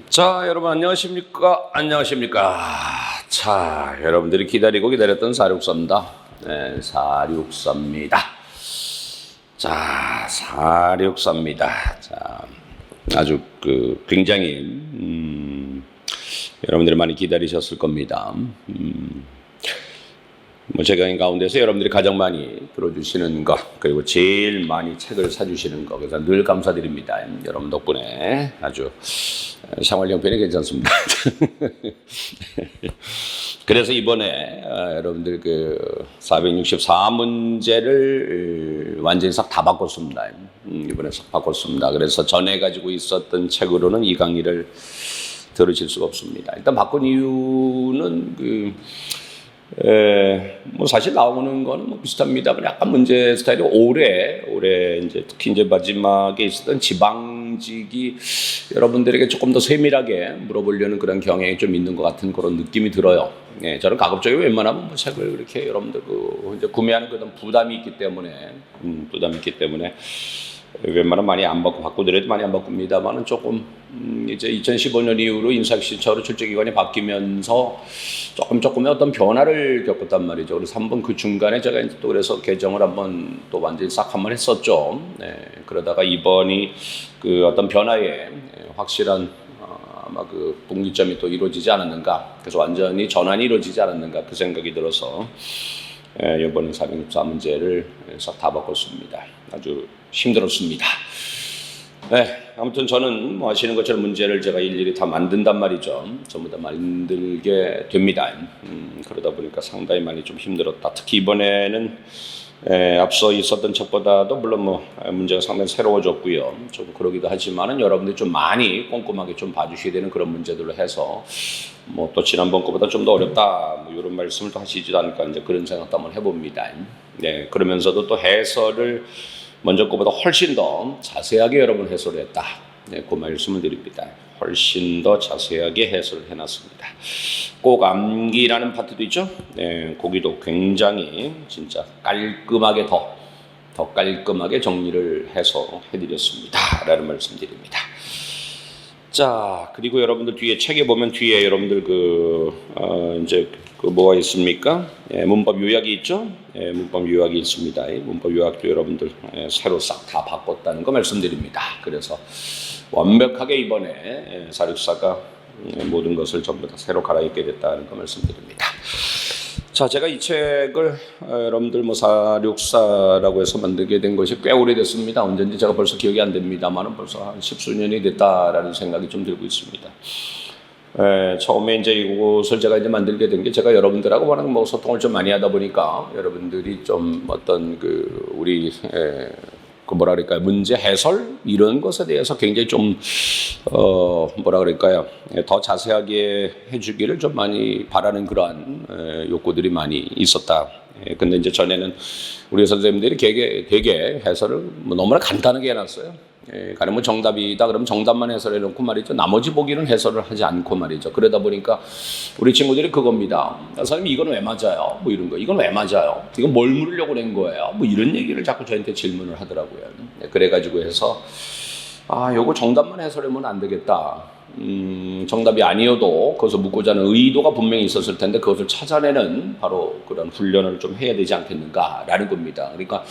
자, 여러분 안녕하십니까? 안녕하십니까? 자, 여러분들이 기다리고 기다렸던 464입니다. 네, 464입니다. 자, 464입니다. 자, 아주 굉장히 여러분들이 많이 기다리셨을 겁니다. 뭐 제가 이 가운데서 여러분들이 가장 많이 들어주시는 것, 그리고 제일 많이 책을 사주시는 것, 그래서 늘 감사드립니다. 여러분 덕분에 아주 생활 형편이 괜찮습니다. 그래서 이번에 여러분들 464문제를 완전히 싹 다 바꿨습니다. 이번에 싹 바꿨습니다. 그래서 전에 가지고 있었던 책으로는 이 강의를 들으실 수가 없습니다. 일단 바꾼 이유는 뭐 사실 나오는 거는 뭐 비슷합니다. 약간 문제 스타일이 올해 이제 특히 이제 마지막에 있었던 지방직이 여러분들에게 조금 더 세밀하게 물어보려는 그런 경향이 좀 있는 것 같은 그런 느낌이 들어요. 예, 저는 가급적이면 웬만하면 뭐 책을 이렇게 여러분들 이제 구매하는 그런 부담이 있기 때문에 웬만하면 많이 안 받고 바꾸더라도 많이 안 바꿉니다만은 조금 이제 2015년 이후로 인사혁신처로 출제기관이 바뀌면서 조금의 어떤 변화를 겪었단 말이죠. 그래서 한번 그 중간에 제가 이제 또 그래서 개정을 한번 또 완전히 싹 한번 했었죠. 네, 그러다가 이번이 어떤 변화에 확실한 아마 독립점이 또 이루어지지 않았는가. 그래서 완전히 전환이 이루어지지 않았는가 그 생각이 들어서 이번에 464문제를 싹 다 바꿨습니다. 아주 힘들었습니다. 네, 아무튼 저는 뭐 아시는 것처럼 문제를 제가 일일이 다 만든단 말이죠. 전부 다 만들게 됩니다. 그러다 보니까 상당히 많이 좀 힘들었다. 특히 이번에는 앞서 있었던 책보다도 물론 뭐 문제가 상당히 새로워졌고요. 좀 그러기도 하지만은 여러분들이 좀 많이 꼼꼼하게 좀 봐주셔야 되는 그런 문제들로 해서 뭐 또 지난번 거보다 좀 더 어렵다 뭐 이런 말씀을 또 하시지도 않을까 이제 그런 생각도 한번 해봅니다. 네, 그러면서도 또 해설을 먼저 거보다 훨씬 더 자세하게 여러분 해설을 했다. 네, 그 말씀을 드립니다. 훨씬 더 자세하게 해설을 해놨습니다. 꼭 암기라는 파트도 있죠. 네, 거기도 굉장히 진짜 깔끔하게 더 깔끔하게 정리를 해서 해드렸습니다. 라는 말씀드립니다. 자, 그리고 여러분들 뒤에 책에 보면 뒤에 여러분들 이제 뭐가 있습니까? 문법 요약이 있죠? 문법 요약이 있습니다. 문법 요약도 여러분들 새로 싹 다 바꿨다는 거 말씀드립니다. 그래서 완벽하게 이번에 464가 모든 것을 전부 다 새로 갈아입게 됐다는 거 말씀드립니다. 자, 제가 이 책을 여러분들 뭐 464라고 해서 만들게 된 것이 꽤 오래됐습니다. 언젠지 제가 벌써 기억이 안 됩니다만은 벌써 한 십수년이 됐다라는 생각이 좀 들고 있습니다. 처음에 이제 이곳을 제가 이제 만들게 된 게 제가 여러분들하고 워낙 뭐 소통을 좀 많이 하다 보니까 여러분들이 좀 어떤 우리 뭐라 그럴까요? 문제 해설 이런 것에 대해서 굉장히 좀 뭐라 그럴까요? 더 자세하게 해주기를 좀 많이 바라는 그러한 욕구들이 많이 있었다. 근데 이제 전에는 우리 선생님들이 되게 해설을 뭐 너무나 간단하게 해놨어요. 가령 뭐 정답이다 그러면 정답만 해설해 놓고 말이죠. 나머지 보기는 해설을 하지 않고 말이죠. 그러다 보니까 우리 친구들이 그겁니다. 선생님 이건 왜 맞아요? 뭐 이런 거. 이건 왜 맞아요? 이건 뭘 물으려고 낸 거예요? 뭐 이런 얘기를 자꾸 저한테 질문을 하더라고요. 그래가지고 해서 요거 정답만 해설하면 안 되겠다. 정답이 아니어도 거기서 묻고자 하는 의도가 분명히 있었을 텐데 그것을 찾아내는 바로 그런 훈련을 좀 해야 되지 않겠는가라는 겁니다. 그러니까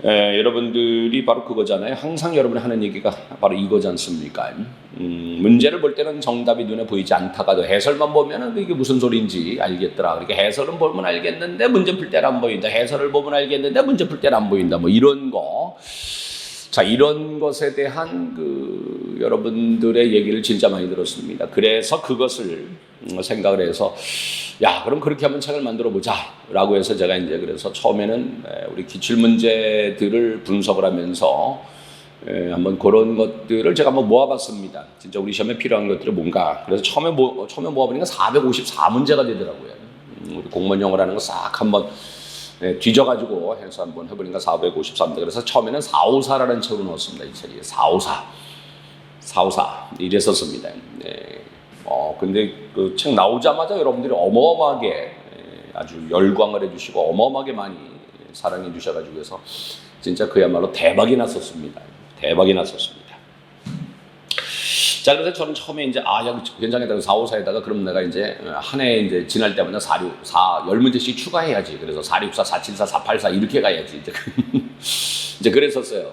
여러분들이 바로 그거잖아요. 항상 여러분이 하는 얘기가 바로 이거지 않습니까? 문제를 볼 때는 정답이 눈에 보이지 않다가도 해설만 보면은 이게 무슨 소리인지 알겠더라. 그러니까 해설은 보면 알겠는데 문제 풀 때는 안 보인다. 해설을 보면 알겠는데 문제 풀 때는 안 보인다. 뭐 이런 거. 자, 이런 것에 대한 여러분들의 얘기를 진짜 많이 들었습니다. 그래서 그것을 생각을 해서 그럼 그렇게 한번 책을 만들어 보자 라고 해서 제가 이제 그래서 처음에는 우리 기출문제들을 분석을 하면서 한번 그런 것들을 제가 한번 모아봤습니다. 진짜 우리 시험에 필요한 것들이 뭔가. 그래서 처음에 모아보니까 454문제가 되더라고요. 우리 공무원 영어를 하는 거 싹 한번 뒤져가지고 해서 한번 해보니까 453대. 그래서 처음에는 454라는 책을 넣었습니다. 이 책이 454 이랬었습니다. 근데 그 책 나오자마자 여러분들이 어마어마하게 아주 열광을 해주시고 어마어마하게 많이 사랑해 주셔가지고 해서 진짜 그야말로 대박이 났었습니다. 자, 그래서 저는 처음에 이제, 야, 괜찮겠다. 4, 5, 4에다가 그럼 내가 이제 한 해 이제 지날 때마다 4, 6, 4, 10문제씩 추가해야지. 그래서 4, 6, 4, 4, 7, 4, 4, 8, 4 이렇게 가야지. 이제, 이제 그랬었어요.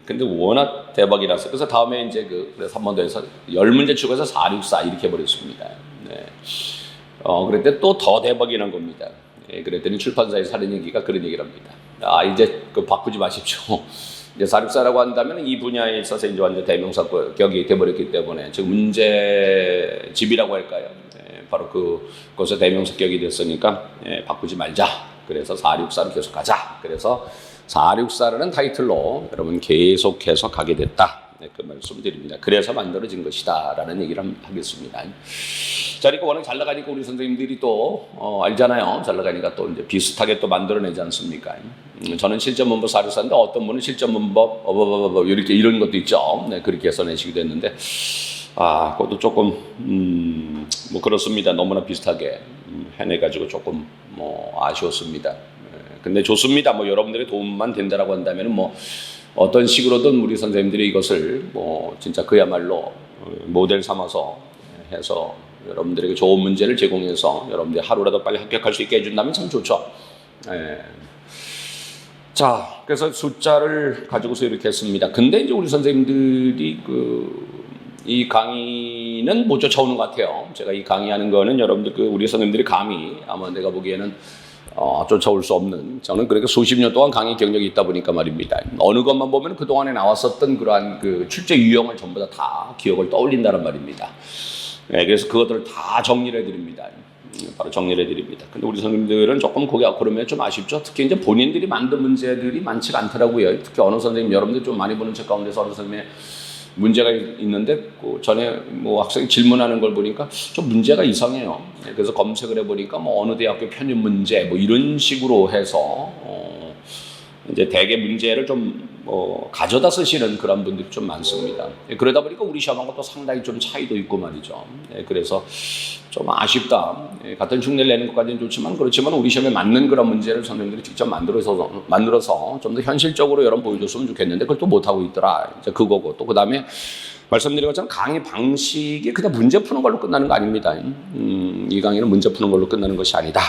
근데 워낙 대박이라서. 그래서 다음에 이제 그래서 한 번 더 해서 10문제 추가해서 4, 6, 4 이렇게 해버렸습니다. 네. 그랬더니 또 더 대박이 난 겁니다. 그랬더니 출판사에서 하는 얘기가 그런 얘기를 합니다. 이제 바꾸지 마십시오. 이제 464라고 한다면 이 분야에 있어서 이제 완전 대명사격이 돼버렸기 때문에 즉 문제집이라고 할까요? 바로 그것에 대명사격이 됐으니까 바꾸지 말자. 그래서 464로 계속 가자. 그래서 464라는 타이틀로 여러분 계속해서 가게 됐다. 그 말씀드립니다. 그래서 만들어진 것이다 라는 얘기를 하겠습니다. 자, 그러니까 워낙 잘 나가니까 우리 선생님들이 또 알잖아요. 잘 나가니까 또 이제 비슷하게 또 만들어내지 않습니까? 저는 실전 문법 464인데 어떤 분은 실전 문법 이렇게 이런 것도 있죠. 네, 그렇게 해서 내시기도 했는데 그것도 조금 뭐 그렇습니다. 너무나 비슷하게 해내가지고 조금 아쉬웠습니다. 근데 좋습니다. 뭐 여러분들의 도움만 된다라고 한다면 뭐 어떤 식으로든 우리 선생님들이 이것을 뭐 진짜 그야말로 모델 삼아서 해서 여러분들에게 좋은 문제를 제공해서 여러분들이 하루라도 빨리 합격할 수 있게 해준다면 참 좋죠. 자, 그래서 숫자를 가지고서 이렇게 했습니다. 근데 이제 우리 선생님들이 이 강의는 못 쫓아오는 것 같아요. 제가 이 강의하는 거는 여러분들 우리 선생님들이 감히 아마 내가 보기에는 쫓아올 수 없는, 저는 그러니까 수십 년 동안 강의 경력이 있다 보니까 말입니다. 어느 것만 보면 그동안에 나왔었던 그러한 출제 유형을 전부 다 기억을 떠올린다는 말입니다. 그래서 그것들을 다 정리를 해드립니다. 바로 정리를 해드립니다. 근데 우리 선생님들은 조금 그러면 좀 아쉽죠. 특히 이제 본인들이 만든 문제들이 많지가 않더라고요. 특히 언어 선생님, 여러분들 좀 많이 보는 책 가운데서 언어 선생님의 문제가 있는데 전에 뭐 학생이 질문하는 걸 보니까 좀 문제가 이상해요. 그래서 검색을 해보니까 뭐 어느 대학교 편입 문제 뭐 이런 식으로 해서 이제 대개 문제를 좀 가져다 쓰시는 그런 분들이 좀 많습니다. 그러다 보니까 우리 시험하고 또 상당히 좀 차이도 있고 말이죠. 그래서 좀 아쉽다. 같은 흉내를 내는 것까지는 좋지만 그렇지만 우리 시험에 맞는 그런 문제를 선생님들이 직접 만들어서 좀 더 현실적으로 여러분 보여줬으면 좋겠는데 그걸 또 못하고 있더라. 이제 그거고 또 그 다음에 말씀드린 것처럼 강의 방식이 그냥 문제 푸는 걸로 끝나는 거 아닙니다. 이 강의는 문제 푸는 걸로 끝나는 것이 아니다.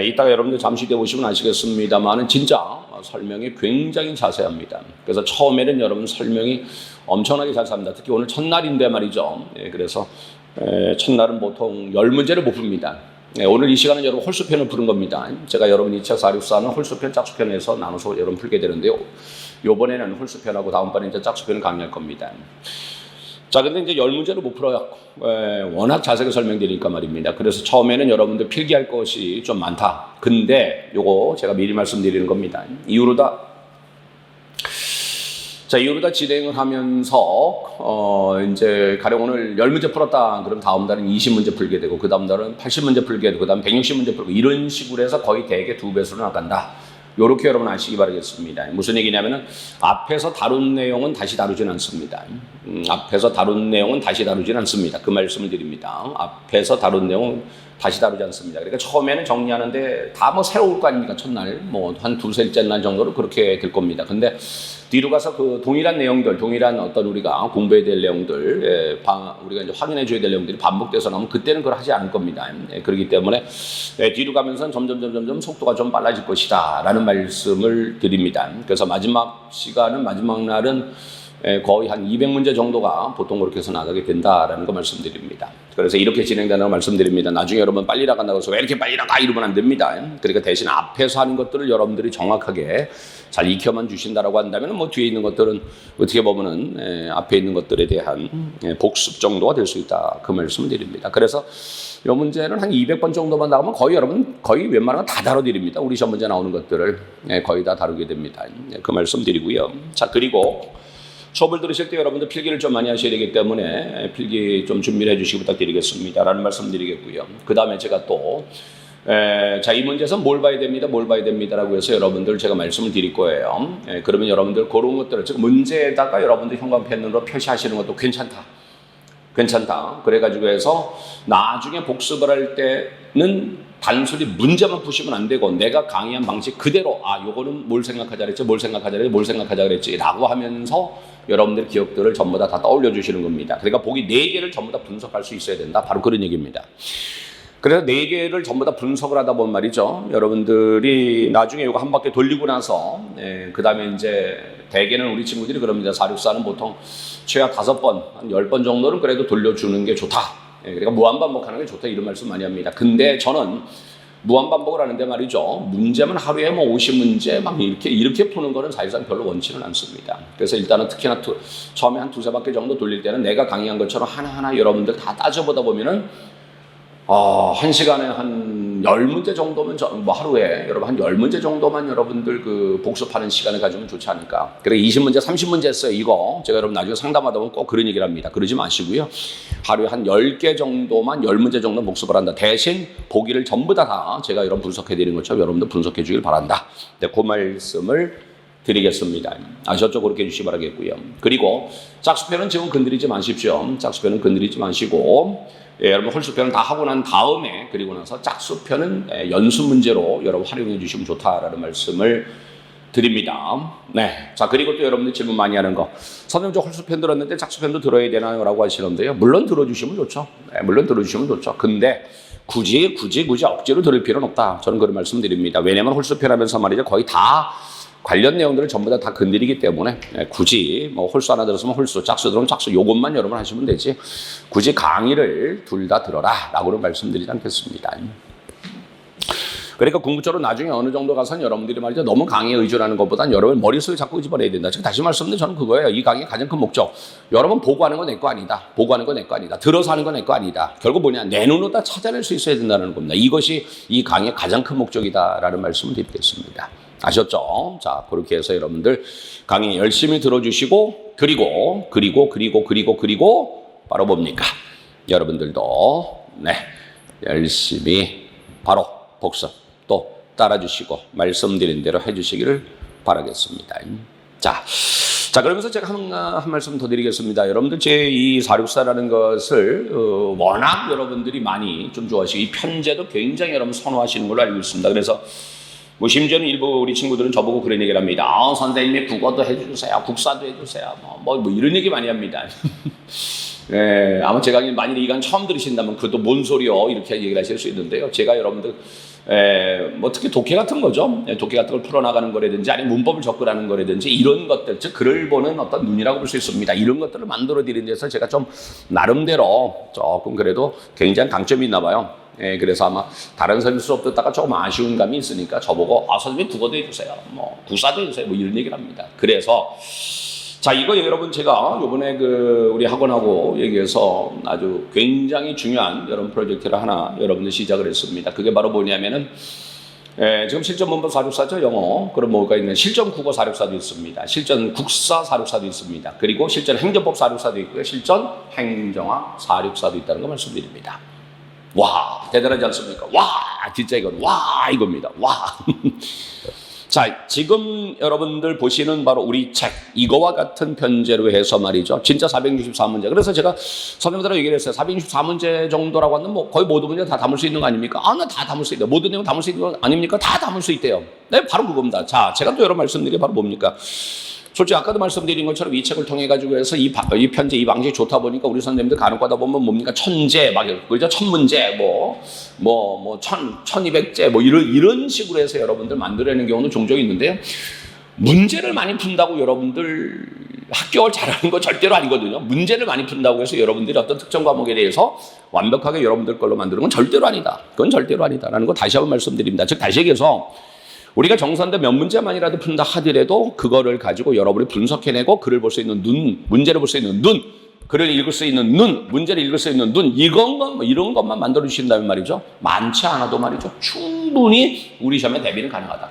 이따가 여러분들 잠시 뒤에 보시면 아시겠습니다만은 진짜 설명이 굉장히 자세합니다. 그래서 처음에는 여러분 설명이 엄청나게 자세합니다. 특히 오늘 첫날인데 말이죠. 그래서 첫날은 보통 10문제를 못 풉니다. 오늘 이 시간은 여러분 홀수편을 푸는 겁니다. 제가 여러분 이 책 464는 홀수편, 짝수편에서 나눠서 여러분 풀게 되는데요. 요번에는 홀수편하고 다음번에 이제 짝수편을 강의할 겁니다. 자, 근데 이제 10문제를 못 풀어갖고 워낙 자세하게 설명드리니까 말입니다. 그래서 처음에는 여러분들 필기할 것이 좀 많다. 근데 요거 제가 미리 말씀드리는 겁니다. 이후로다 진행을 하면서 이제 가령 오늘 10문제 풀었다. 그럼 다음 달은 20문제 풀게 되고 그 다음 달은 80문제 풀게 되고 그 다음 160문제 풀고 이런 식으로 해서 거의 대개 2배수로 나간다. 요렇게 여러분 아시기 바라겠습니다. 무슨 얘기냐면은 앞에서 다룬 내용은 다시 다루진 않습니다. 앞에서 다룬 내용은 다시 다루진 않습니다. 그 말씀을 드립니다. 앞에서 다룬 내용은 다시 다루지 않습니다. 그러니까 처음에는 정리하는데 다 뭐 새로울 거 아닙니까? 첫날 뭐 한 두셋째 날 정도로 그렇게 될 겁니다. 근데 뒤로 가서 그 동일한 내용들, 동일한 어떤 우리가 공부해야 될 내용들, 우리가 이제 확인해 줘야 될 내용들이 반복돼서 나오면 그때는 그걸 하지 않을 겁니다. 그렇기 때문에 뒤로 가면서 점점 속도가 좀 빨라질 것이다 라는 말씀을 드립니다. 그래서 마지막 시간은 마지막 날은 거의 한 200문제 정도가 보통 그렇게 해서 나가게 된다라는 거 말씀드립니다. 그래서 이렇게 진행된다고 말씀드립니다. 나중에 여러분 빨리 나간다고 해서 왜 이렇게 빨리 나가 이러면 안 됩니다. 그러니까 대신 앞에서 하는 것들을 여러분들이 정확하게 잘 익혀만 주신다라고 한다면 뭐 뒤에 있는 것들은 어떻게 보면은 앞에 있는 것들에 대한 복습 정도가 될 수 있다. 그 말씀을 드립니다. 그래서 이 문제는 한 200번 정도만 나가면 거의 웬만한 건 다 다뤄드립니다. 우리 시험 문제 나오는 것들을 거의 다 다루게 됩니다. 그 말씀 드리고요. 자, 그리고 수업을 들으실 때 여러분들 필기를 좀 많이 하셔야 되기 때문에 필기 좀 준비를 해주시기 부탁드리겠습니다. 라는 말씀 드리겠고요. 그 다음에 제가 또 자, 이 문제에서 뭘 봐야 됩니다. 라고 해서 여러분들 제가 말씀을 드릴 거예요. 그러면 여러분들 그런 것들을 즉 문제에다가 여러분들 형광펜으로 표시하시는 것도 괜찮다. 그래가지고 해서 나중에 복습을 할 때는 단순히 문제만 푸시면 안 되고 내가 강의한 방식 그대로 요거는 뭘 생각하자 그랬지 라고 하면서 여러분들의 기억들을 전부 다 떠올려 주시는 겁니다. 그러니까 보기 4개를 전부 다 분석할 수 있어야 된다. 바로 그런 얘기입니다. 그래서 4개를 전부 다 분석을 하다 보면 말이죠. 여러분들이 나중에 이거 한 바퀴 돌리고 나서, 그 다음에 이제 대개는 우리 친구들이 그럽니다. 464는 보통 최하 5번, 한 10번 정도는 그래도 돌려주는 게 좋다. 그러니까 무한반복하는 게 좋다. 이런 말씀 많이 합니다. 근데 저는 무한반복을 하는데 말이죠. 문제만 하루에 뭐 50문제 막 이렇게 푸는 거는 사실상 별로 원치는 않습니다. 그래서 일단은 특히나 처음에 한 2-3바퀴 정도 돌릴 때는 내가 강의한 것처럼 하나하나 여러분들 다 따져보다 보면은 한 시간에 한 10문제 정도면 하루에 여러분 한 10문제 정도만 여러분들 그 복습하는 시간을 가지면 좋지 않을까. 그래 20문제, 30문제 했어요. 이거 제가 여러분 나중에 상담하다 보면 꼭 그런 얘기를 합니다. 그러지 마시고요. 하루에 한 10개 정도만 10문제 정도 복습을 한다. 대신 보기를 전부 다 제가 여러분 분석해 드리는 것처럼 여러분들 분석해 주길 바란다. 네, 그 말씀을 드리겠습니다. 아셨죠? 그렇게 해주시기 바라겠고요. 그리고 짝수표는 지금 건드리지 마십시오. 짝수표는 건드리지 마시고 여러분 홀수표는 다 하고 난 다음에 그리고 나서 짝수표는 연수 문제로 여러분 활용해 주시면 좋다라는 말씀을 드립니다. 네. 자, 그리고 또 여러분들 질문 많이 하는 거. 선생님 저 홀수편 들었는데 짝수편도 들어야 되나요? 라고 하시는데요. 물론 들어주시면 좋죠. 네, 물론 들어주시면 좋죠. 근데 굳이 억지로 들을 필요는 없다. 저는 그런 말씀 드립니다. 왜냐면 홀수편 하면서 말이죠. 거의 다 관련 내용들을 전부 다 건드리기 때문에 굳이 뭐 홀수 하나 들었으면 홀수, 짝수 들으면 짝수 요것만 여러분 하시면 되지 굳이 강의를 둘 다 들어라 라고는 말씀드리지 않겠습니다. 그러니까 궁극적으로 나중에 어느 정도 가서는 여러분들이 말이죠 너무 강의에 의존하는 것보다는 여러분 머릿속에 자꾸 집어내야 된다. 지금 다시 말씀드린 저는 그거예요. 이 강의의 가장 큰 목적. 여러분 보고하는 건 내 거 아니다. 보고하는 건 내 거 아니다. 들어서 하는 건 내 거 아니다. 결국 뭐냐 내 눈으로 다 찾아낼 수 있어야 된다는 겁니다. 이것이 이 강의의 가장 큰 목적이다라는 말씀을 드리겠습니다. 아셨죠? 자, 그렇게 해서 여러분들 강의 열심히 들어주시고 그리고 바로 뭡니까? 여러분들도 열심히 바로 복습 또 따라주시고 말씀드린 대로 해주시기를 바라겠습니다. 자, 그러면서 제가 한 말씀 더 드리겠습니다. 여러분들 제 이 464라는 것을 워낙 여러분들이 많이 좀 좋아하시고 이 편제도 굉장히 여러분 선호하시는 걸로 알고 있습니다. 그래서 뭐 심지어는 일부 우리 친구들은 저보고 그런 얘기를 합니다. 선생님이 국어도 해주세요. 국사도 해주세요. 뭐 이런 얘기 많이 합니다. 네, 아마 제가 만일 이 강의 처음 들으신다면 그것도 뭔 소리요? 이렇게 얘기를 하실 수 있는데요. 제가 여러분들 뭐 특히 독해 같은 거죠. 독해 같은 걸 풀어나가는 거라든지 아니면 문법을 접근하는 거라든지 이런 것들, 즉 글을 보는 어떤 눈이라고 볼 수 있습니다. 이런 것들을 만들어 드리는 데서 제가 좀 나름대로 조금 그래도 굉장히 강점이 있나 봐요. 그래서 아마 다른 선생님 수업 듣다가 조금 아쉬운 감이 있으니까 저보고 선생님 국어도 해주세요. 뭐 국사도 해주세요. 뭐 이런 얘기를 합니다. 그래서 자, 이거 여러분 제가 요번에 우리 학원하고 얘기해서 아주 굉장히 중요한 여러분 프로젝트를 하나 여러분들 시작을 했습니다. 그게 바로 뭐냐면은 지금 실전 문법 464죠, 영어. 그럼 뭐가 있는 실전 국어 464도 있습니다. 실전 국사 464도 있습니다. 그리고 실전 행정법 464도 있고요. 실전 행정학 464도 있다는 거 말씀드립니다. 와, 대단하지 않습니까? 와, 진짜 이건 와 이겁니다. 와. 자, 지금 여러분들 보시는 바로 우리 책 이거와 같은 편제로 해서 말이죠. 진짜 464문제. 그래서 제가 선생님들하고 얘기를 했어요. 464문제 정도라고 하면 뭐 거의 모든 문제 다 담을 수 있는 거 아닙니까? 나 다 담을 수 있다. 모든 내용 담을 수 있는 거 아닙니까? 다 담을 수 있대요. 네, 바로 그겁니다. 자, 제가 또 여러 말씀드린 게 바로 뭡니까? 솔직히 아까도 말씀드린 것처럼 이 책을 통해 가지고 해서 이 편제 이 방식이 좋다 보니까 우리 선생님들 간혹 가다 보면 뭡니까 천제 막 그죠 천문제 뭐 1200제 뭐 이런 식으로 해서 여러분들 만들어내는 경우는 종종 있는데요. 문제를 많이 푼다고 여러분들 합격을 잘하는 거 절대로 아니거든요. 문제를 많이 푼다고 해서 여러분들이 어떤 특정 과목에 대해서 완벽하게 여러분들 걸로 만드는 건 절대로 아니다. 그건 절대로 아니다라는 거 다시 한번 말씀드립니다. 즉 다시 얘기해서 우리가 정산대 몇 문제만이라도 푼다 하더라도 그거를 가지고 여러분이 분석해내고 글을 볼 수 있는 눈, 문제를 볼 수 있는 눈, 글을 읽을 수 있는 눈, 문제를 읽을 수 있는 눈, 이런 것만 만들어 주신다면 말이죠. 많지 않아도 말이죠. 충분히 우리 시험에 대비는 가능하다.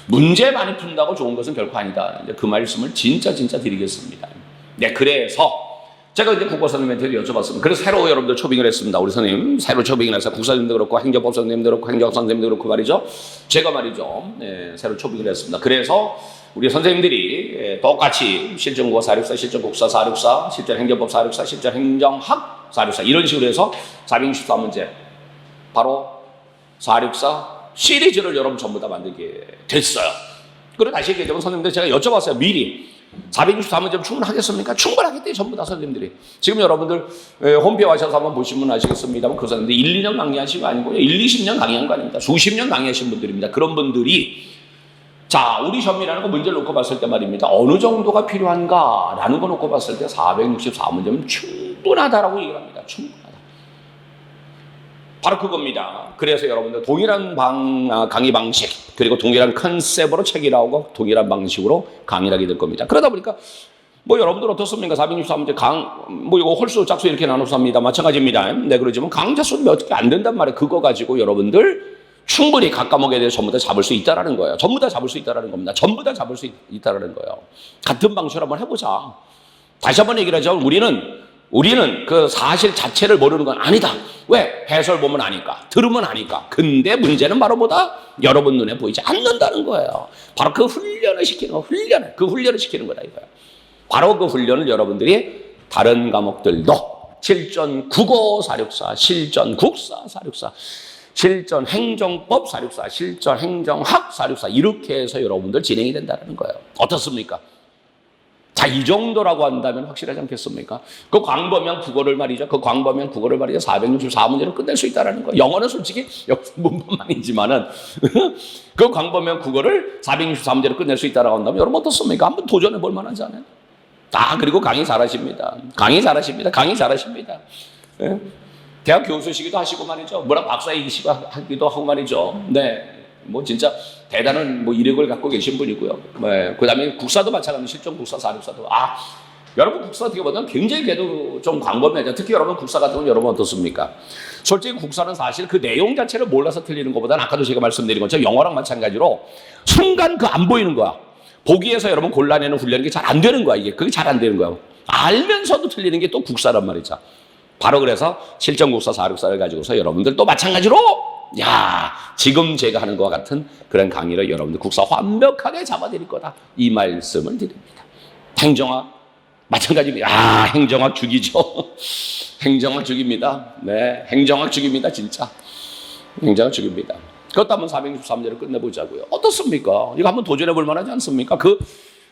문제 많이 푼다고 좋은 것은 결코 아니다. 이제 그 말씀을 진짜 드리겠습니다. 네, 그래서 제가 이제 국어 선생님한테 여쭤봤습니다. 그래서 새로 여러분들 초빙을 했습니다. 우리 선생님 새로 초빙을 해서 국사 선생님도 그렇고 행정법 선생님도 그렇고 행정학 선생님도 그렇고 말이죠. 제가 말이죠. 새로 초빙을 했습니다. 그래서 우리 선생님들이 똑같이 실전 국어 464, 실전 국사 464, 실전 행정법 464, 실전 행정학 464 이런 식으로 해서 464문제 바로 464 시리즈를 여러분 전부 다 만들게 됐어요. 그리고 다시 얘기하자면 선생님들 제가 여쭤봤어요. 미리 464문제면 충분하겠습니까? 충분하겠대요, 전부 다 선생님들이. 지금 여러분들 홈페이지 하셔서 한번 보시면 아시겠습니다만 그 사람들 1, 2년 강의하신 거 아니고요. 1, 20년 강의한 거 아닙니다. 수십 년 강의하신 분들입니다. 그런 분들이 자, 우리 시험이라는 거 문제를 놓고 봤을 때 말입니다. 어느 정도가 필요한가라는 거 놓고 봤을 때 464문제면 충분하다라고 얘기를 합니다. 충분하다. 바로 그겁니다. 그래서 여러분들 동일한 강의 방식 그리고 동일한 컨셉으로 책이 나오고 동일한 방식으로 강의를 하게 될 겁니다. 그러다 보니까 뭐 여러분들 어떻습니까? 464문제 뭐 이거 홀수 짝수 이렇게 나눠서 합니다. 마찬가지입니다. 네, 그러지만 강좌 수는 몇 개 안 된단 말이에요. 그거 가지고 여러분들 충분히 각 과목에 대해서 전부 다 잡을 수 있다라는 거예요. 전부 다 잡을 수 있다라는 겁니다. 전부 다 잡을 수 있다라는 거예요. 같은 방식으로 한번 해보자. 다시 한번 얘기를 하죠. 우리는 그 사실 자체를 모르는 건 아니다. 왜? 해설 보면 아니까. 들으면 아니까. 근데 문제는 바로 뭐다? 여러분 눈에 보이지 않는다는 거예요. 바로 그 훈련을 시키는 거. 그 훈련을 시키는 거다 이거예요. 바로 그 훈련을 여러분들이 다른 과목들도 실전 국어 464, 실전 국사 464, 실전 행정법 464, 실전 행정학 464 이렇게 해서 여러분들 진행이 된다는 거예요. 어떻습니까? 자, 이 정도라고 한다면 확실하지 않겠습니까? 그 광범위한 국어를 말이죠. 464문제를 끝낼 수 있다는 거예요. 영어는 솔직히 문법만이지만은 그 광범위한 국어를 464문제를 끝낼 수 있다라고 한다면 여러분 어떻습니까? 한번 도전해 볼 만하지 않아요? 그리고 강의 잘하십니다. 예? 대학 교수시기도 하시고 말이죠. 뭐라 박사이시기도 하고 말이죠. 네. 뭐 진짜 대단한 뭐 이력을 갖고 계신 분이고요. 네. 그 다음에 국사도 마찬가지 실전 국사 464도. 여러분 국사 어떻게 보면 굉장히 그래도 좀 광범위하죠. 특히 여러분 국사 같은 건 여러분 어떻습니까? 솔직히 국사는 사실 그 내용 자체를 몰라서 틀리는 것보다는 아까도 제가 말씀드린 것처럼 영어랑 마찬가지로 순간 그 안 보이는 거야. 보기에서 여러분 골라내는 훈련이 잘 안 되는 거야. 그게 잘 안 되는 거야. 알면서도 틀리는 게 또 국사란 말이죠. 바로 그래서 실전 국사 464를 가지고서 여러분들 또 마찬가지로 지금 제가 하는 것과 같은 그런 강의를 여러분들 국사 완벽하게 잡아드릴 거다. 이 말씀을 드립니다. 행정학 마찬가지입니다. 행정학 죽이죠. 행정학 죽입니다. 네, 행정학 죽입니다. 진짜. 행정학 죽입니다. 그것도 한번 463문제를 끝내보자고요. 어떻습니까? 이거 한번 도전해볼 만하지 않습니까?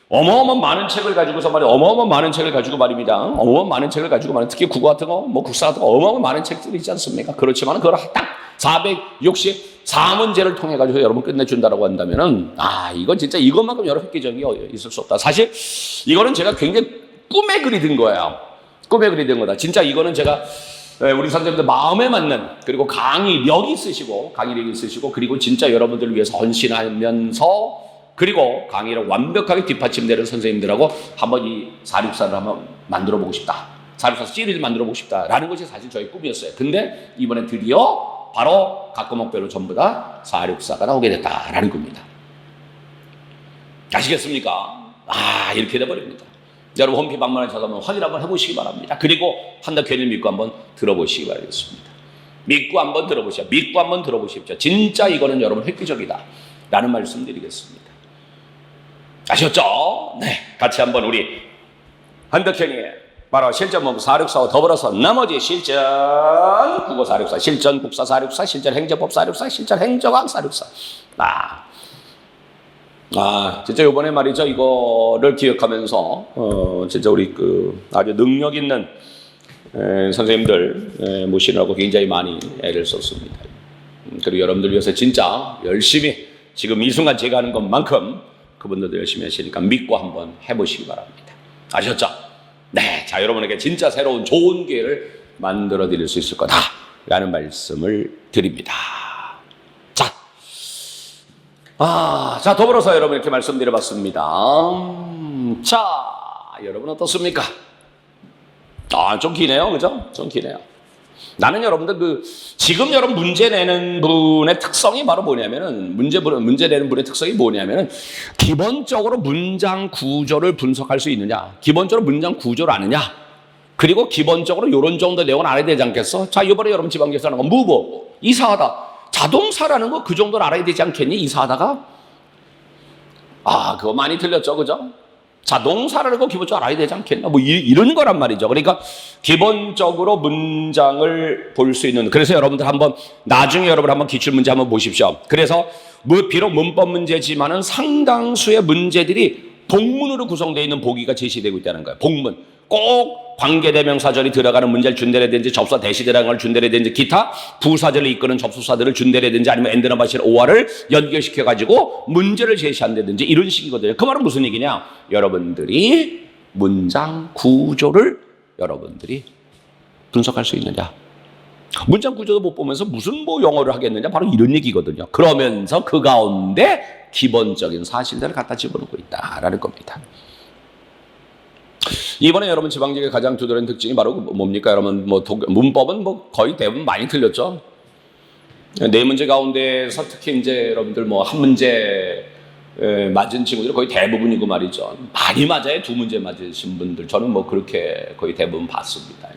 어마어마한 많은 책을 가지고서 말이에요. 어마어마한 많은 책을 가지고 말입니다. 어마어마한 많은 책을 가지고 말이에요. 특히 국어 같은 거, 뭐 국사 같은 거 어마어마한 많은 책들이 있지 않습니까? 그렇지만 그걸 딱 464문제를 통해 가지고 여러분 끝내준다라고 한다면은 이건 진짜 이것만큼 여러 획기적인 게 있을 수 없다. 사실 이거는 제가 굉장히 꿈에 그리던 거예요. 꿈에 그리던 거다. 진짜 이거는 제가 우리 선생님들 마음에 맞는 그리고 강의력이 있으시고 그리고 진짜 여러분들을 위해서 헌신하면서 그리고 강의를 완벽하게 뒷받침되는 선생님들하고 한번 이 464를 한번 만들어보고 싶다. 464 시리즈 만들어보고 싶다라는 것이 사실 저희 꿈이었어요. 근데 이번에 드디어 바로 각 과목별로 전부 다 464가 나오게 됐다라는 겁니다. 아시겠습니까? 이렇게 돼버립니다. 여러분 홈페이지 방문하셔서 한번 확인 한번 해보시기 바랍니다. 그리고 한다 괜히 믿고 한번 들어보시기 바라겠습니다. 믿고 한번 들어보십시오. 진짜 이거는 여러분 획기적이다 라는 말씀 드리겠습니다. 아셨죠? 네, 같이 한번 우리 한덕현이의 바로 실전 문법 464와 더불어서 나머지 실전 국어 464, 실전 국사 464, 실전 행정법 464, 실전 행정학 464. 진짜 이번에 말이죠. 이거를 기억하면서 진짜 우리 아주 능력 있는 선생님들 모시느라고 굉장히 많이 애를 썼습니다. 그리고 여러분들 위해서 진짜 열심히 지금 이 순간 제가 하는 것만큼 그분들도 열심히 하시니까 믿고 한번 해보시기 바랍니다. 아셨죠? 네, 자 여러분에게 진짜 새로운 좋은 기회를 만들어 드릴 수 있을 거다라는 말씀을 드립니다. 자 더불어서 여러분 이렇게 말씀드려봤습니다. 자 여러분 어떻습니까? 좀 기네요, 그죠? 좀 기네요. 나는 여러분들 지금 여러분 문제 내는 분의 특성이 바로 뭐냐면은 문제 내는 분의 특성이 뭐냐면은 기본적으로 문장 구조를 분석할 수 있느냐, 기본적으로 문장 구조를 아느냐, 그리고 기본적으로 이런 정도 내용은 알아야 되지 않겠어? 자 이번에 여러분 지방교사 하는 거 무보 이사하다 자동사라는 거 그 정도는 알아야 되지 않겠니? 이사하다가 그거 많이 들렸죠, 그죠? 자동사라는 거 기본적으로 알아야 되지 않겠나? 뭐 이런 거란 말이죠. 그러니까 기본적으로 문장을 볼 수 있는. 그래서 여러분들 한번 나중에 여러분 한번 기출 문제 한번 보십시오. 그래서 비록 문법 문제지만은 상당수의 문제들이 복문으로 구성되어 있는 보기가 제시되고 있다는 거예요. 복문. 꼭 관계대명사절이 들어가는 문제를 준대라든지 접수사 대시 들어가는 걸 준대라든지 기타 부사절을 이끄는 접수사들을 준대라든지 아니면 엔드나 바실 오화를 연결시켜가지고 문제를 제시한다든지 이런 식이거든요. 그 말은 무슨 얘기냐? 여러분들이 문장 구조를 여러분들이 분석할 수 있느냐? 문장 구조도 못 보면서 무슨 뭐 영어를 하겠느냐? 바로 이런 얘기거든요. 그러면서 그 가운데 기본적인 사실들을 갖다 집어넣고 있다라는 겁니다. 이번에 여러분 지방직의 가장 두드러진 특징이 바로 뭡니까? 여러분 뭐 문법은 뭐 거의 대부분 많이 틀렸죠. 네 문제 가운데서 특히 이제 여러분들 뭐 한 문제 맞은 친구들이 거의 대부분이고 말이죠. 많이 맞아요. 두 문제 맞으신 분들 저는 뭐 그렇게 거의 대부분 봤습니다.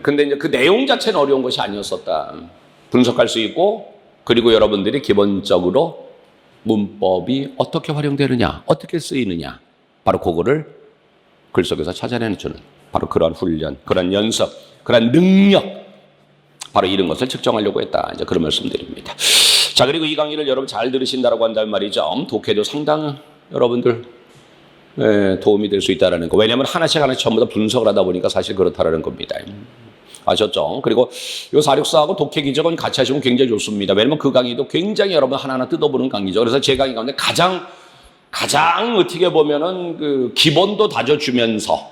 근데 이제 그 내용 자체는 어려운 것이 아니었었다. 분석할 수 있고 그리고 여러분들이 기본적으로 문법이 어떻게 활용되느냐, 어떻게 쓰이느냐, 바로 그거를 글 속에서 찾아내는 주는 바로 그러한 훈련, 그러한 연습, 그러한 능력, 바로 이런 것을 측정하려고 했다. 이제 그런 말씀드립니다. 자, 그리고 이 강의를 여러분 잘 들으신다라고 한다면 말이죠. 독해도 상당 여러분들 도움이 될 수 있다는 거. 왜냐하면 하나씩 전부 다 분석을 하다 보니까 사실 그렇다라는 겁니다. 아셨죠? 그리고 이 464하고 독해 기적은 같이 하시면 굉장히 좋습니다. 왜냐하면 그 강의도 굉장히 여러분 하나하나 뜯어보는 강의죠. 그래서 제 강의 가운데 가장 어떻게 보면은 그 기본도 다져주면서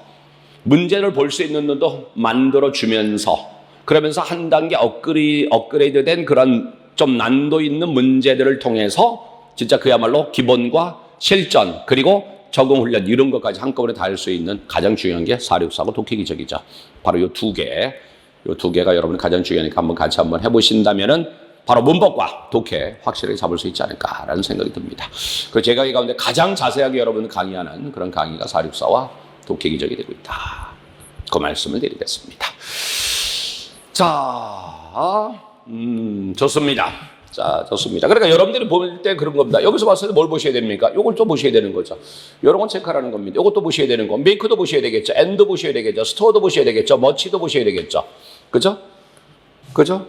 문제를 볼 수 있는 눈도 만들어주면서 그러면서 한 단계 업그레이드된 그런 좀 난도 있는 문제들을 통해서 진짜 그야말로 기본과 실전 그리고 적응 훈련 이런 것까지 한꺼번에 다 할 수 있는 가장 중요한 게 464하고 독해 기적이죠. 바로 이 두 개가 여러분이 가장 중요하니까 같이 한번 해보신다면은 바로 문법과 독해 확실하게 잡을 수 있지 않을까라는 생각이 듭니다. 그 제 강의 가운데 가장 자세하게 여러분 강의하는 그런 강의가 464와 독해 기적이 되고 있다. 그 말씀을 드리겠습니다. 자, 좋습니다. 자, 좋습니다. 그러니까 여러분들이 볼 때 그런 겁니다. 여기서 봤을 때 뭘 보셔야 됩니까? 요걸 또 보셔야 되는 거죠. 이런 건 체크하라는 겁니다. 요것도 보셔야 되는 거. 메이크도 보셔야 되겠죠. 엔드 보셔야 되겠죠. 스토어도 보셔야 되겠죠. 머치도 보셔야 되겠죠. 그죠? 그죠?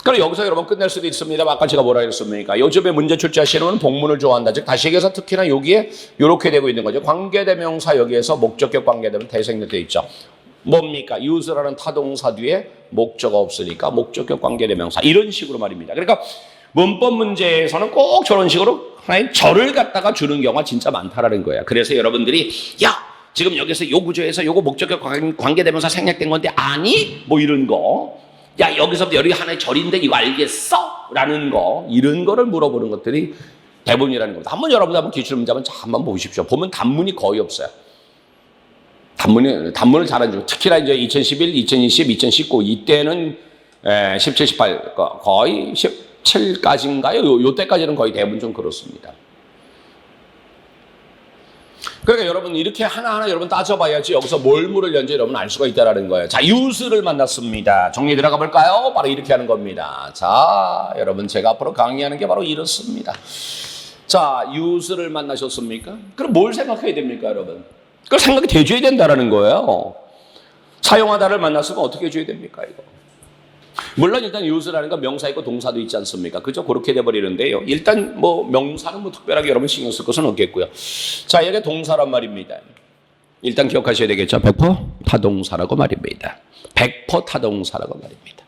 그럼 여기서 여러분 끝낼 수도 있습니다. 아까 제가 뭐라 했습니까? 요즘에 문제 출제하시는 분은 복문을 좋아한다. 즉 다시 얘기해서 특히나 여기에 이렇게 되고 있는 거죠. 관계대명사 여기에서 목적격 관계대명 대생략되어 있죠. 뭡니까? use라는 타동사 뒤에 목적어 없으니까 목적격 관계대명사 이런 식으로 말입니다. 그러니까 문법 문제에서는 꼭 저런 식으로 하나의 절을 갖다가 주는 경우가 진짜 많다라는 거예요. 그래서 여러분들이 야 지금 여기서 요 구조에서 요거 목적격 관계대명사 생략된 건데 아니? 뭐 이런 거 야 여기서부터 여기 하나의 절인데 이거 알겠어? 라는 거 이런 거를 물어보는 것들이 대부분이라는 겁니다. 한번 여러분 한번 기출문제 한번 보십시오. 보면 단문이 거의 없어요. 단문을 잘한 중 특히나 이제 2011, 2020, 2019 이때는 17, 18 거의 17까지인가요? 요 때까지는 거의 대부분 좀 그렇습니다. 그러니까 여러분 이렇게 하나하나 여러분 따져봐야지 여기서 뭘 물으려는지 여러분 알 수가 있다라는 거예요. 자, use를 만났습니다. 정리 들어가 볼까요? 바로 이렇게 하는 겁니다. 자, 여러분 제가 앞으로 강의하는 게 바로 이렇습니다. 자, use를 만나셨습니까? 그럼 뭘 생각해야 됩니까, 여러분? 그걸 생각이 돼줘야 된다라는 거예요. 사용하다를 만났으면 어떻게 해줘야 됩니까, 이거? 물론 일단 use라는 건 명사 있고 동사도 있지 않습니까? 그죠? 그렇게 돼버리는데요. 일단 뭐 명사는 뭐 특별하게 여러분 신경 쓸 것은 없겠고요. 자, 여기 동사란 말입니다. 일단 기억하셔야 되겠죠? 100% 타동사라고 말입니다. 100% 타동사라고 말입니다.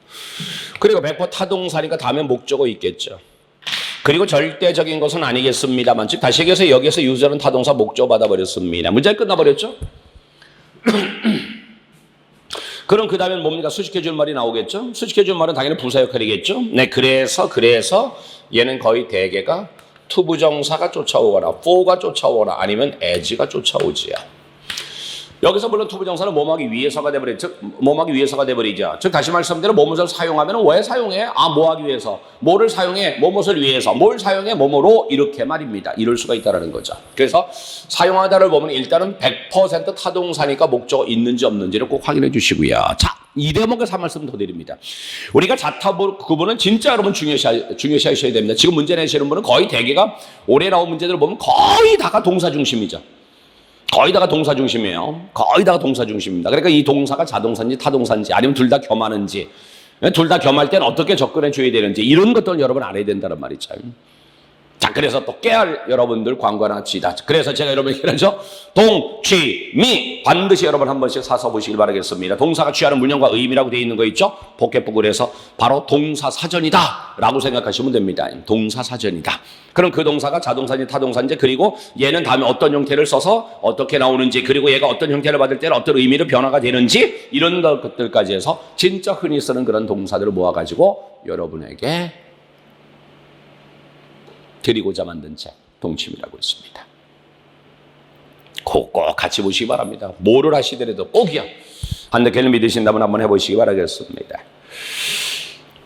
그리고 100% 타동사니까 다음에 목적어 있겠죠. 그리고 절대적인 것은 아니겠습니다만, 즉 다시 얘기해서 여기에서 use는 타동사 목적어 받아버렸습니다. 문제 끝나버렸죠? 그럼 그 다음에 뭡니까? 수식해줄 말이 나오겠죠? 수식해줄 말은 당연히 부사 역할이겠죠? 네, 그래서 얘는 거의 대개가 투부정사가 쫓아오거나 for가 쫓아오거나 아니면 as가 쫓아오지요. 여기서 물론 투부정사는 뭐뭐하기 위해서가 돼버리죠. 즉 뭐뭐하기 위해서가 돼버리죠. 즉 다시 말씀드려 뭐뭇을 사용하면 왜 사용해? 아, 뭐하기 위해서. 뭐를 사용해? 뭐뭇을 위해서. 뭘 사용해? 뭐뭐로 이렇게 말입니다. 이럴 수가 있다는 거죠. 그래서 사용하다를 보면 일단은 100% 타동사니까 목적어 있는지 없는지를 꼭 확인해 주시고요. 자, 이 대목에서 한 말씀 더 드립니다. 우리가 자타 구분은 진짜 여러분 중요시하셔야 됩니다. 지금 문제 내시는 분은 거의 대개가 올해 나온 문제들을 보면 거의 다가 동사 중심이죠. 거의 다가 동사 중심이에요. 거의 다가 동사 중심입니다. 그러니까 이 동사가 자동사인지 타동사인지 아니면 둘 다 겸하는지 둘 다 겸할 때는 어떻게 접근해 줘야 되는지 이런 것들을 여러분 알아야 된다는 말이죠. 자, 그래서 또 깨알 여러분들 광고나 치다. 그래서 제가 여러분에게 하죠. 동, 취, 미. 반드시 여러분 한 번씩 사서 보시길 바라겠습니다. 동사가 취하는 문형과 의미라고 되어 있는 거 있죠? 복해법을 해서 바로 동사사전이다 라고 생각하시면 됩니다. 동사사전이다. 그럼 그 동사가 자동사인지 타동사인지, 그리고 얘는 다음에 어떤 형태를 써서 어떻게 나오는지, 그리고 얘가 어떤 형태를 받을 때는 어떤 의미로 변화가 되는지, 이런 것들까지 해서 진짜 흔히 쓰는 그런 동사들을 모아가지고 여러분에게 드리고자 만든 책 동침이라고 있습니다. 꼭 같이 보시기 바랍니다. 뭐를 하시더라도 꼭이요. 한덕회를 믿으신다면 한번 해보시기 바라겠습니다.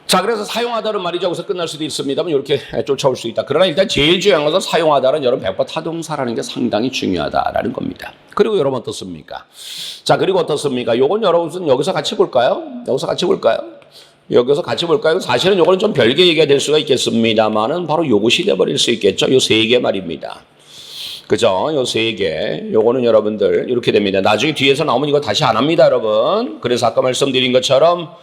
자, 그래서 사용하다는 말이죠. 여기서 끝날 수도 있습니다만 이렇게 쫓아올 수 있다. 그러나 일단 제일 중요한 것은 사용하다는 여러분 100% 타동사라는 게 상당히 중요하다라는 겁니다. 그리고 여러분 어떻습니까? 자, 그리고 어떻습니까? 요건 여러분 여기서 같이 볼까요? 여기서 같이 볼까요? 여기서 같이 볼까요? 사실은 요거는 좀 별개 얘기가 될 수가 있겠습니다만은 바로 요것이 돼버릴 수 있겠죠. 요 세 개 말입니다. 그죠? 요 세 개. 요거는 여러분들 이렇게 됩니다. 나중에 뒤에서 나오면 이거 다시 안 합니다, 여러분. 그래서 아까 말씀드린 것처럼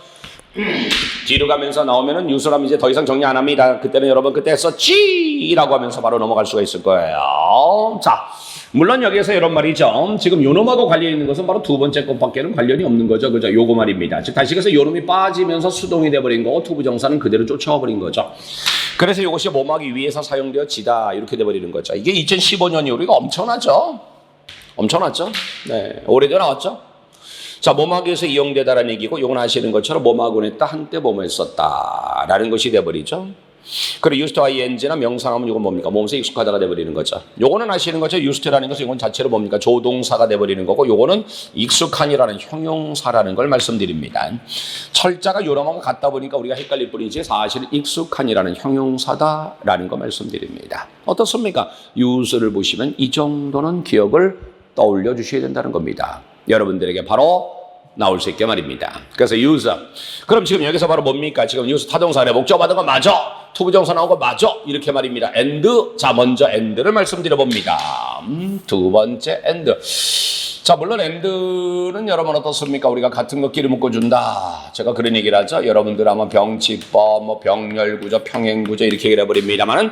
뒤로 가면서 나오면은 유수람 이제 더 이상 정리 안 합니다. 그때는 여러분 그때 썼지라고 하면서 바로 넘어갈 수가 있을 거예요. 자, 물론 여기에서 이런 말이죠. 지금 요놈하고 관련 있는 것은 바로 두 번째 것밖에는 관련이 없는 거죠. 그죠? 요거 말입니다. 즉 다시 그래서 요놈이 빠지면서 수동이 돼버린 거고 투부정사는 그대로 쫓아와 버린 거죠. 그래서 이것이 몸하기 위해서 사용되어지다 이렇게 돼버리는 거죠. 이게 2015년 이후로 이거 엄청나죠. 엄청났죠. 네, 올해도 나왔죠. 자, 몸하기 위해서 이용되다라는 얘기고, 요건 아시는 것처럼 몸하곤 했다, 한때 몸을 썼다라는 것이 돼버리죠. 그리고 used to ing나 명사하면 이건 뭡니까? 몸에서 익숙하다가 돼버리는 거죠. 요거는 아시는 것처럼 used라는 것은 이건 자체로 뭡니까? 조동사가 돼버리는 거고, 요거는 익숙한이라는 형용사라는 걸 말씀드립니다. 철자가 요람하고 같다 보니까 우리가 헷갈릴 뿐이지 사실은 익숙한이라는 형용사다라는 거 말씀드립니다. 어떻습니까? use를 보시면 이 정도는 기억을 떠올려 주셔야 된다는 겁니다. 여러분들에게 바로 나올 수 있게 말입니다. 그래서 use. 그럼 지금 여기서 바로 뭡니까? 지금 use 타동사에 목적 받은 거 맞아. 투부정사 나온 거 맞아. 이렇게 말입니다. and. 자, 먼저 and를 말씀드려 봅니다. 두 번째 and. 자, 물론 and는 여러분 어떻습니까? 우리가 같은 거 끼리 묶어준다. 제가 그런 얘기를 하죠. 여러분들 아마 병치법, 뭐 병렬구조, 평행구조 이렇게 얘기를 해버립니다만은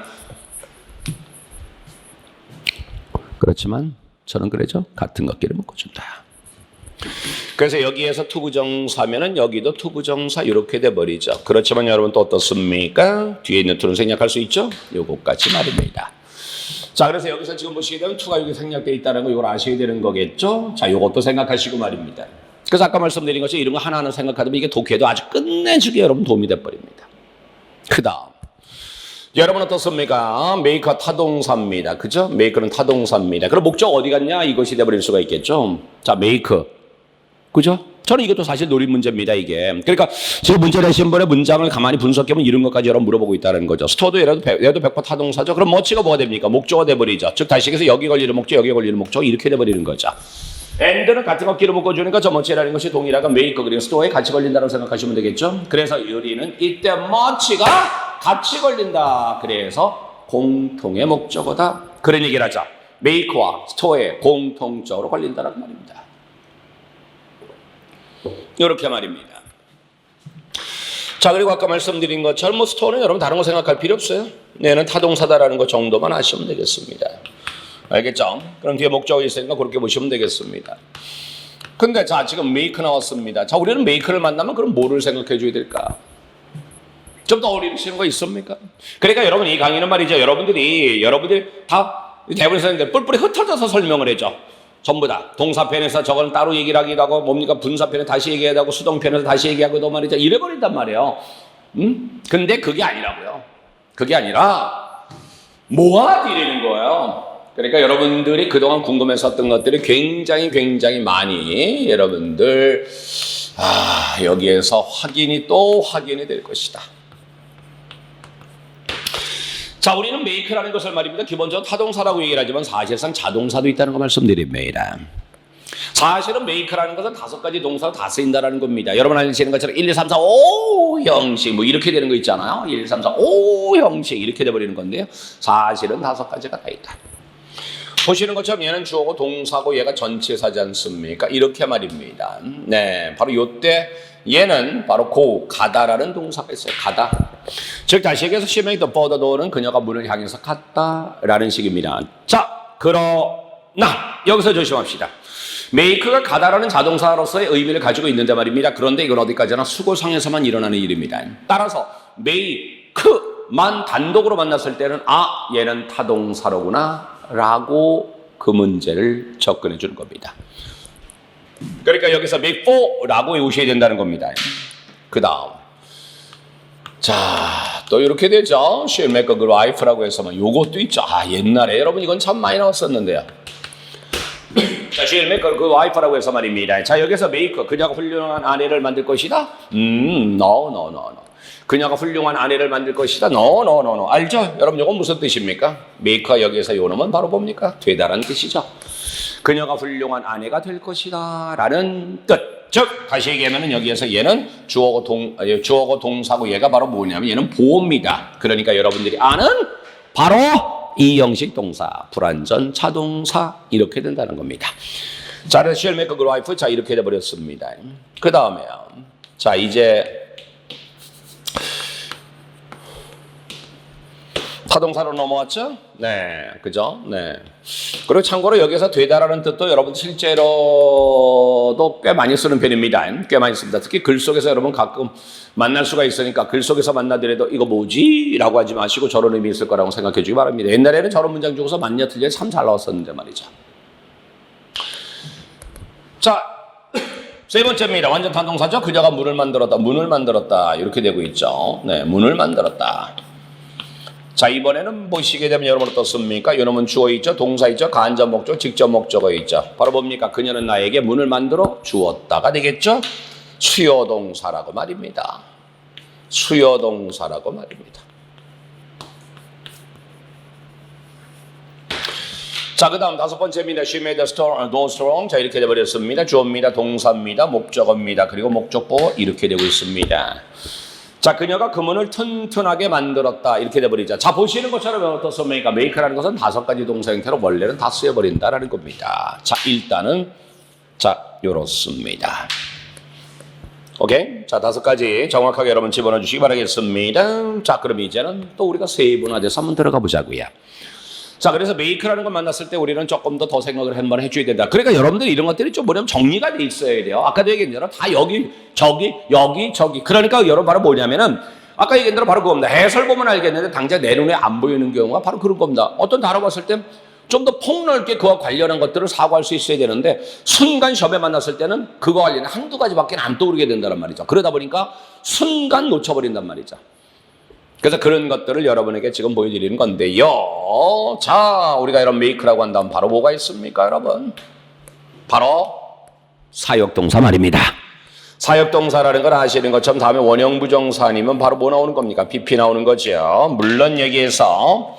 그렇지만 저는 그러죠. 같은 거 끼리 묶어준다. 그래서 여기에서 투부정사면은 여기도 투부정사 이렇게 돼버리죠. 그렇지만 여러분 또 어떻습니까? 뒤에 있는 투는 생략할 수 있죠? 요것까지 말입니다. 자, 그래서 여기서 지금 보시게 되면 투가 여기 생략되어 있다는 거 이걸 아셔야 되는 거겠죠? 자, 요것도 생각하시고 말입니다. 그래서 아까 말씀드린 것처럼 이런 거 하나하나 생각하면 이게 독해도 아주 끝내주게 여러분 도움이 돼버립니다. 그 다음. 여러분 어떻습니까? 메이커 타동사입니다. 그죠? 메이커는 타동사입니다. 그럼 목적 어디 갔냐? 이것이 돼버릴 수가 있겠죠? 자, 메이커. 그죠? 저는 이것도 사실 노린 문제입니다, 이게. 그러니까 지금 문제 내신 분의 문장을 가만히 분석해보면 이런 것까지 여러분 물어보고 있다는 거죠. 스토어도 얘도 100% 타동사죠. 그럼 뭐치가 뭐가 됩니까? 목적어 돼버리죠. 즉, 다시 해서 여기 걸리는 목적, 여기 걸리는 목적, 이렇게 돼버리는 거죠. and는 같은 거 끼로 묶어주니까 저 뭐치라는 것이 동일하고 메이커, 그리고 스토어에 같이 걸린다고 생각하시면 되겠죠. 그래서 우리는 이때 뭐치가 같이 걸린다. 그래서 공통의 목적어다. 그런 얘기를 하자. 메이커와 스토어에 공통적으로 걸린다는 말입니다. 이렇게 말입니다. 자, 그리고 아까 말씀드린 것처럼 뭐 스토어는 여러분 다른 거 생각할 필요 없어요. 얘는 타동사다라는 것 정도만 아시면 되겠습니다. 알겠죠? 그럼 뒤에 목적이 있으니까 그렇게 보시면 되겠습니다. 근데 자, 지금 메이크 나왔습니다. 자, 우리는 메이크를 만나면 그럼 뭐를 생각해 줘야 될까? 좀 더 어려우시는 거 있습니까? 그러니까 여러분 이 강의는 말이죠. 여러분들이 다 대부분 선생님들 뿔뿔이 흩어져서 설명을 해줘. 전부 다 동사편에서 저거는 따로 얘기를 하기도 하고 뭡니까 분사편에 다시 얘기해야 하고 수동편에서 다시 얘기하고도 말이죠. 이래버린단 말이에요. 근데 그게 아니라고요. 그게 아니라 모아드리는 거예요. 그러니까 여러분들이 그동안 궁금했었던 것들이 굉장히 많이 여러분들 여기에서 확인이 될 것이다. 자, 우리는 메이크라는 것을 말입니다. 기본적으로 타동사라고 얘기를 하지만 사실상 자동사도 있다는 거 말씀드립니다. 사실은 메이크라는 것은 5가지 동사로 다 쓰인다는 겁니다. 여러분 아시는 것처럼 1, 2, 3, 4, 5 형식 뭐 이렇게 되는 거 있잖아요. 1, 2, 3, 4, 5 형식 이렇게 돼버리는 건데요. 사실은 5가지가 다 있다. 보시는 것처럼 얘는 주어고 동사고 얘가 전치사지 않습니까? 이렇게 말입니다. 네, 바로 요때 얘는 바로 가다라는 동사가 있어요. 가다. 즉 다시 얘기해서 she made the further door는 그녀가 문을 향해서 갔다라는 식입니다. 자, 그러나 여기서 조심합시다. make가 가다라는 자동사로서의 의미를 가지고 있는데 말입니다. 그런데 이건 어디까지나 수고상에서만 일어나는 일입니다. 따라서 make만 단독으로 만났을 때는 얘는 타동사로구나 라고 그 문제를 접근해 주는 겁니다. 그러니까 여기서 make for라고 외우셔야 된다는 겁니다. 그 다음 자, 또 이렇게 되죠. she'll make a good wife라고 해서만 요것도 있죠. 옛날에 여러분 이건 참 많이 나왔었는데요. 자, she'll make a good wife라고 해서 말입니다. 자, 여기서 make 그녀가 훌륭한 아내를 만들 것이다. no. 그녀가 훌륭한 아내를 만들 것이다. no. 알죠? 여러분 이건 무슨 뜻입니까? make가 여기에서 요 놈은 바로 뭡니까? 되다라는 뜻이죠. 그녀가 훌륭한 아내가 될 것이다 라는 뜻. 즉 다시 얘기하면 여기에서 얘는 주어고 동사고 얘가 바로 뭐냐면 얘는 보호입니다. 그러니까 여러분들이 아는 바로 이 형식 동사, 불완전 차동사 이렇게 된다는 겁니다. 자, 그래서 she'll make a good wife. 자, 이렇게 돼버렸습니다. 그 다음에요. 자, 이제 타동사로 넘어왔죠? 네, 그죠? 네. 그리고 참고로 여기서 되다라는 뜻도 여러분 실제로도 꽤 많이 쓰는 편입니다. 꽤 많이 씁니다. 특히 글 속에서 여러분 가끔 만날 수가 있으니까 글 속에서 만나더라도 이거 뭐지? 라고 하지 마시고 저런 의미 있을 거라고 생각해 주기 바랍니다. 옛날에는 저런 문장 중에서 맞냐 틀려 참 잘 나왔었는데 말이죠. 자, 세 번째입니다. 완전 타동사죠? 그녀가 문을 만들었다. 이렇게 되고 있죠. 네, 문을 만들었다. 자, 이번에는 보시게 되면 여러분 어떻습니까? 이놈은 주어 있죠, 동사 있죠, 간접 목적, 직접 목적어 있죠. 바로 뭡니까? 그녀는 나에게 문을 만들어 주었다가 되겠죠? 수요동사라고 말입니다. 수요동사라고 말입니다. 자, 그 다음 다섯 번째입니다. She made the door strong. 자, 이렇게 되어버렸습니다. 주어입니다, 동사입니다, 목적어입니다, 그리고 목적보 이렇게 되고 있습니다. 자, 그녀가 그 문을 튼튼하게 만들었다. 이렇게 돼버리죠. 자, 보시는 것처럼 어떻습니까? make라는 것은 다섯 가지 동사 형태로 원래는 다 쓰여버린다라는 겁니다. 자, 일단은 요렇습니다. 오케이? 자, 다섯 가지 정확하게 여러분 집어넣어 주시기 바라겠습니다. 자, 그럼 이제는 또 우리가 세분화돼서 한번 들어가 보자고요. 자, 그래서 make라는 걸 만났을 때 우리는 조금 더 생각을 한번 해줘야 된다. 그러니까 여러분들이 이런 것들이 좀 뭐냐면 정리가 돼 있어야 돼요. 아까도 얘기한 대로 다 여기, 저기. 그러니까 여러분 바로 뭐냐면은 아까 얘기한 대로 바로 그겁니다. 해설 보면 알겠는데 당장 내 눈에 안 보이는 경우가 바로 그런 겁니다. 어떤 단어 봤을 때 좀 더 폭넓게 그와 관련한 것들을 사고할 수 있어야 되는데 순간 시험에 만났을 때는 그거 관련한 한두 가지밖에 안 떠오르게 된다는 말이죠. 그러다 보니까 순간 놓쳐버린단 말이죠. 그래서 그런 것들을 여러분에게 지금 보여드리는 건데요. 자, 우리가 이런 make라고 한다면 바로 뭐가 있습니까, 여러분? 바로 사역동사 말입니다. 사역동사라는 걸 아시는 것처럼 다음에 원형부정사 아니면 바로 뭐 나오는 겁니까? PP 나오는 거죠. 물론 여기에서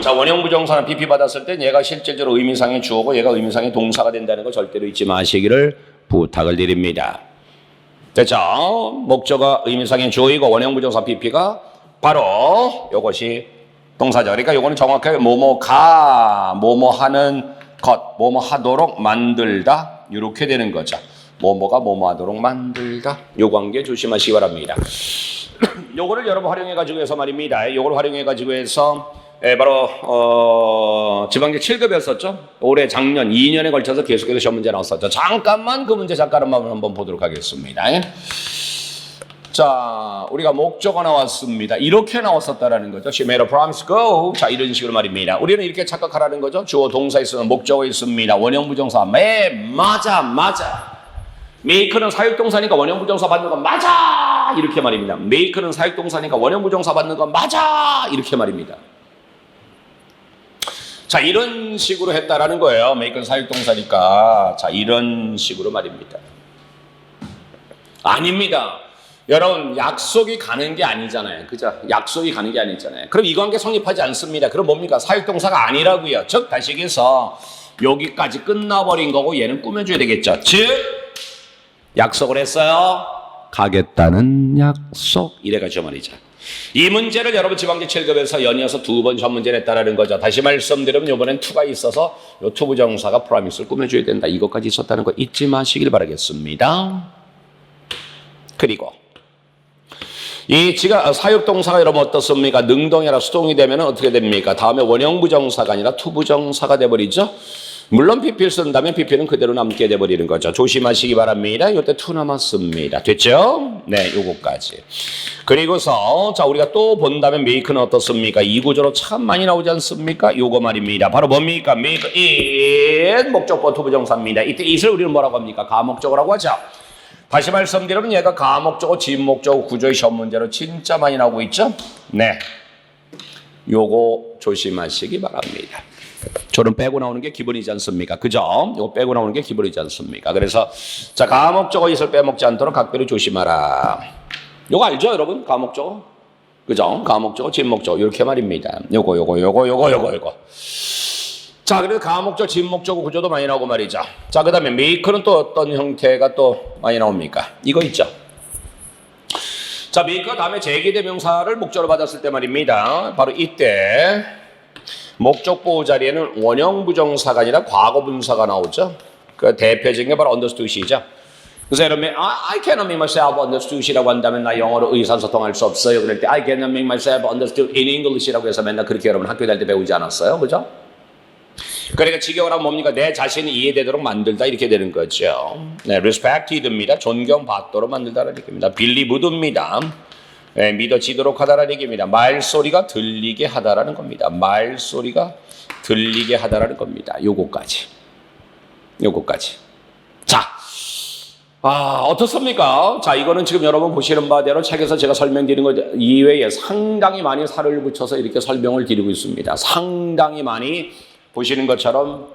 자, 원형부정사는 PP 받았을 때 얘가 실질적으로 의미상의 주어고 얘가 의미상의 동사가 된다는 거 절대로 잊지 마시기를 부탁을 드립니다. 됐죠? 목적어 의미상의 주어이고 원형부정사 PP가 바로 이것이 동사죠. 그러니까 이거는 정확하게 뭐뭐가 뭐뭐하는 것, 뭐뭐하도록 만들다 이렇게 되는 거죠. 뭐뭐가 뭐뭐하도록 만들다. 요 관계 조심하시기 바랍니다. 요거를 여러분 활용해 가지고 해서 말입니다. 요걸 활용해 가지고 해서 바로 지방제 7급이었었죠. 올해 작년 2년에 걸쳐서 계속해서 시험 문제 나왔었죠. 잠깐만 그 문제 잠깐만 한번 보도록 하겠습니다. 자, 우리가 목적어 나왔습니다. 이렇게 나왔었다라는 거죠. She made a promise go. 자, 이런 식으로 말입니다. 우리는 이렇게 착각하라는 거죠. 주어 동사 있으면 목적어 있습니다. 원형부정사 맞아. make는 사역동사니까 원형부정사 받는 건 맞아 이렇게 말입니다. make는 사역동사니까 원형부정사 받는 건 맞아 이렇게 말입니다. 자, 이런 식으로 했다라는 거예요. make는 사역동사니까. 자, 이런 식으로 말입니다. 아닙니다. 여러분, 약속이 가는 게 아니잖아요. 그죠? 약속이 가는 게 아니잖아요. 그럼 이 관계 성립하지 않습니다. 그럼 뭡니까? 사역동사가 아니라고요. 즉, 다시 얘기해서 여기까지 끝나버린 거고 얘는 꾸며줘야 되겠죠. 즉, 약속을 했어요. 가겠다는 약속. 이래가지고 말이죠. 이 문제를 여러분 지방지 7급에서 연이어서 2번 전 문제 냈다라는 거죠. 다시 말씀드리면 이번엔 투가 있어서 이 투부정사가 프라미스를 꾸며줘야 된다. 이것까지 있었다는 거 잊지 마시길 바라겠습니다. 그리고 이 사역동사가 여러분 어떻습니까? 능동이라 수동이 되면 어떻게 됩니까? 다음에 원형부정사가 아니라 투부정사가 돼버리죠. 물론 PP를 쓴다면 PP는 그대로 남게 돼버리는 거죠. 조심하시기 바랍니다. 이때 투 남았습니다. 됐죠? 네, 요거까지. 그리고서 자 우리가 또 본다면 make는 어떻습니까? 이 구조로 참 많이 나오지 않습니까? 요거 말입니다. 바로 뭡니까? make it 목적보 투부정사입니다. 이때 it을 우리는 뭐라고 합니까? 가목적어라고 하죠. 다시 말씀드리면 얘가 가목적어, 진목적어 구조의 시험 문제로 진짜 많이 나오고 있죠? 네. 요거 조심하시기 바랍니다. 저는 빼고 나오는 게 기본이지 않습니까? 그죠? 이거 빼고 나오는 게 기본이지 않습니까? 그래서 자 가목적어 it을 빼먹지 않도록 각별히 조심하라. 요거 알죠, 여러분? 가목적어, 그죠? 가목적어, 진목적어 이렇게 말입니다. 요거. 자, 그래서 가목적, 진목적 구조도 많이 나오고 말이죠. 자, 그다음에 make는 또 어떤 형태가 또 많이 나옵니까? 이거 있죠. 자, make가 다음에 제기대명사를 목적으로 받았을 때 말입니다. 바로 이때 목적보호 자리에는 원형부정사가 아니라 과거분사가 나오죠. 그 대표적인 게 바로 understood이죠. 그래서 여러분, I cannot make myself understood이라고 한다면 나 영어로 의사소통할 수 없어요. 그럴 때 I cannot make myself understood in English이라고 해서 맨날 그렇게 여러분 학교 다닐 때 배우지 않았어요? 그죠? 그러니까 직역을 하면 뭡니까? 내 자신이 이해되도록 만들다 이렇게 되는 거죠. 네, respected입니다. 존경받도록 만들다라는 얘기입니다. believed입니다. 네, 믿어지도록 하다라는 얘기입니다. 말소리가 들리게 하다라는 겁니다. 말소리가 들리게 하다라는 겁니다. 요거까지. 자, 어떻습니까? 자, 이거는 지금 여러분 보시는 바대로 책에서 제가 설명드리는 것 이외에 상당히 많이 살을 붙여서 이렇게 설명을 드리고 있습니다. 상당히 많이 보시는 것처럼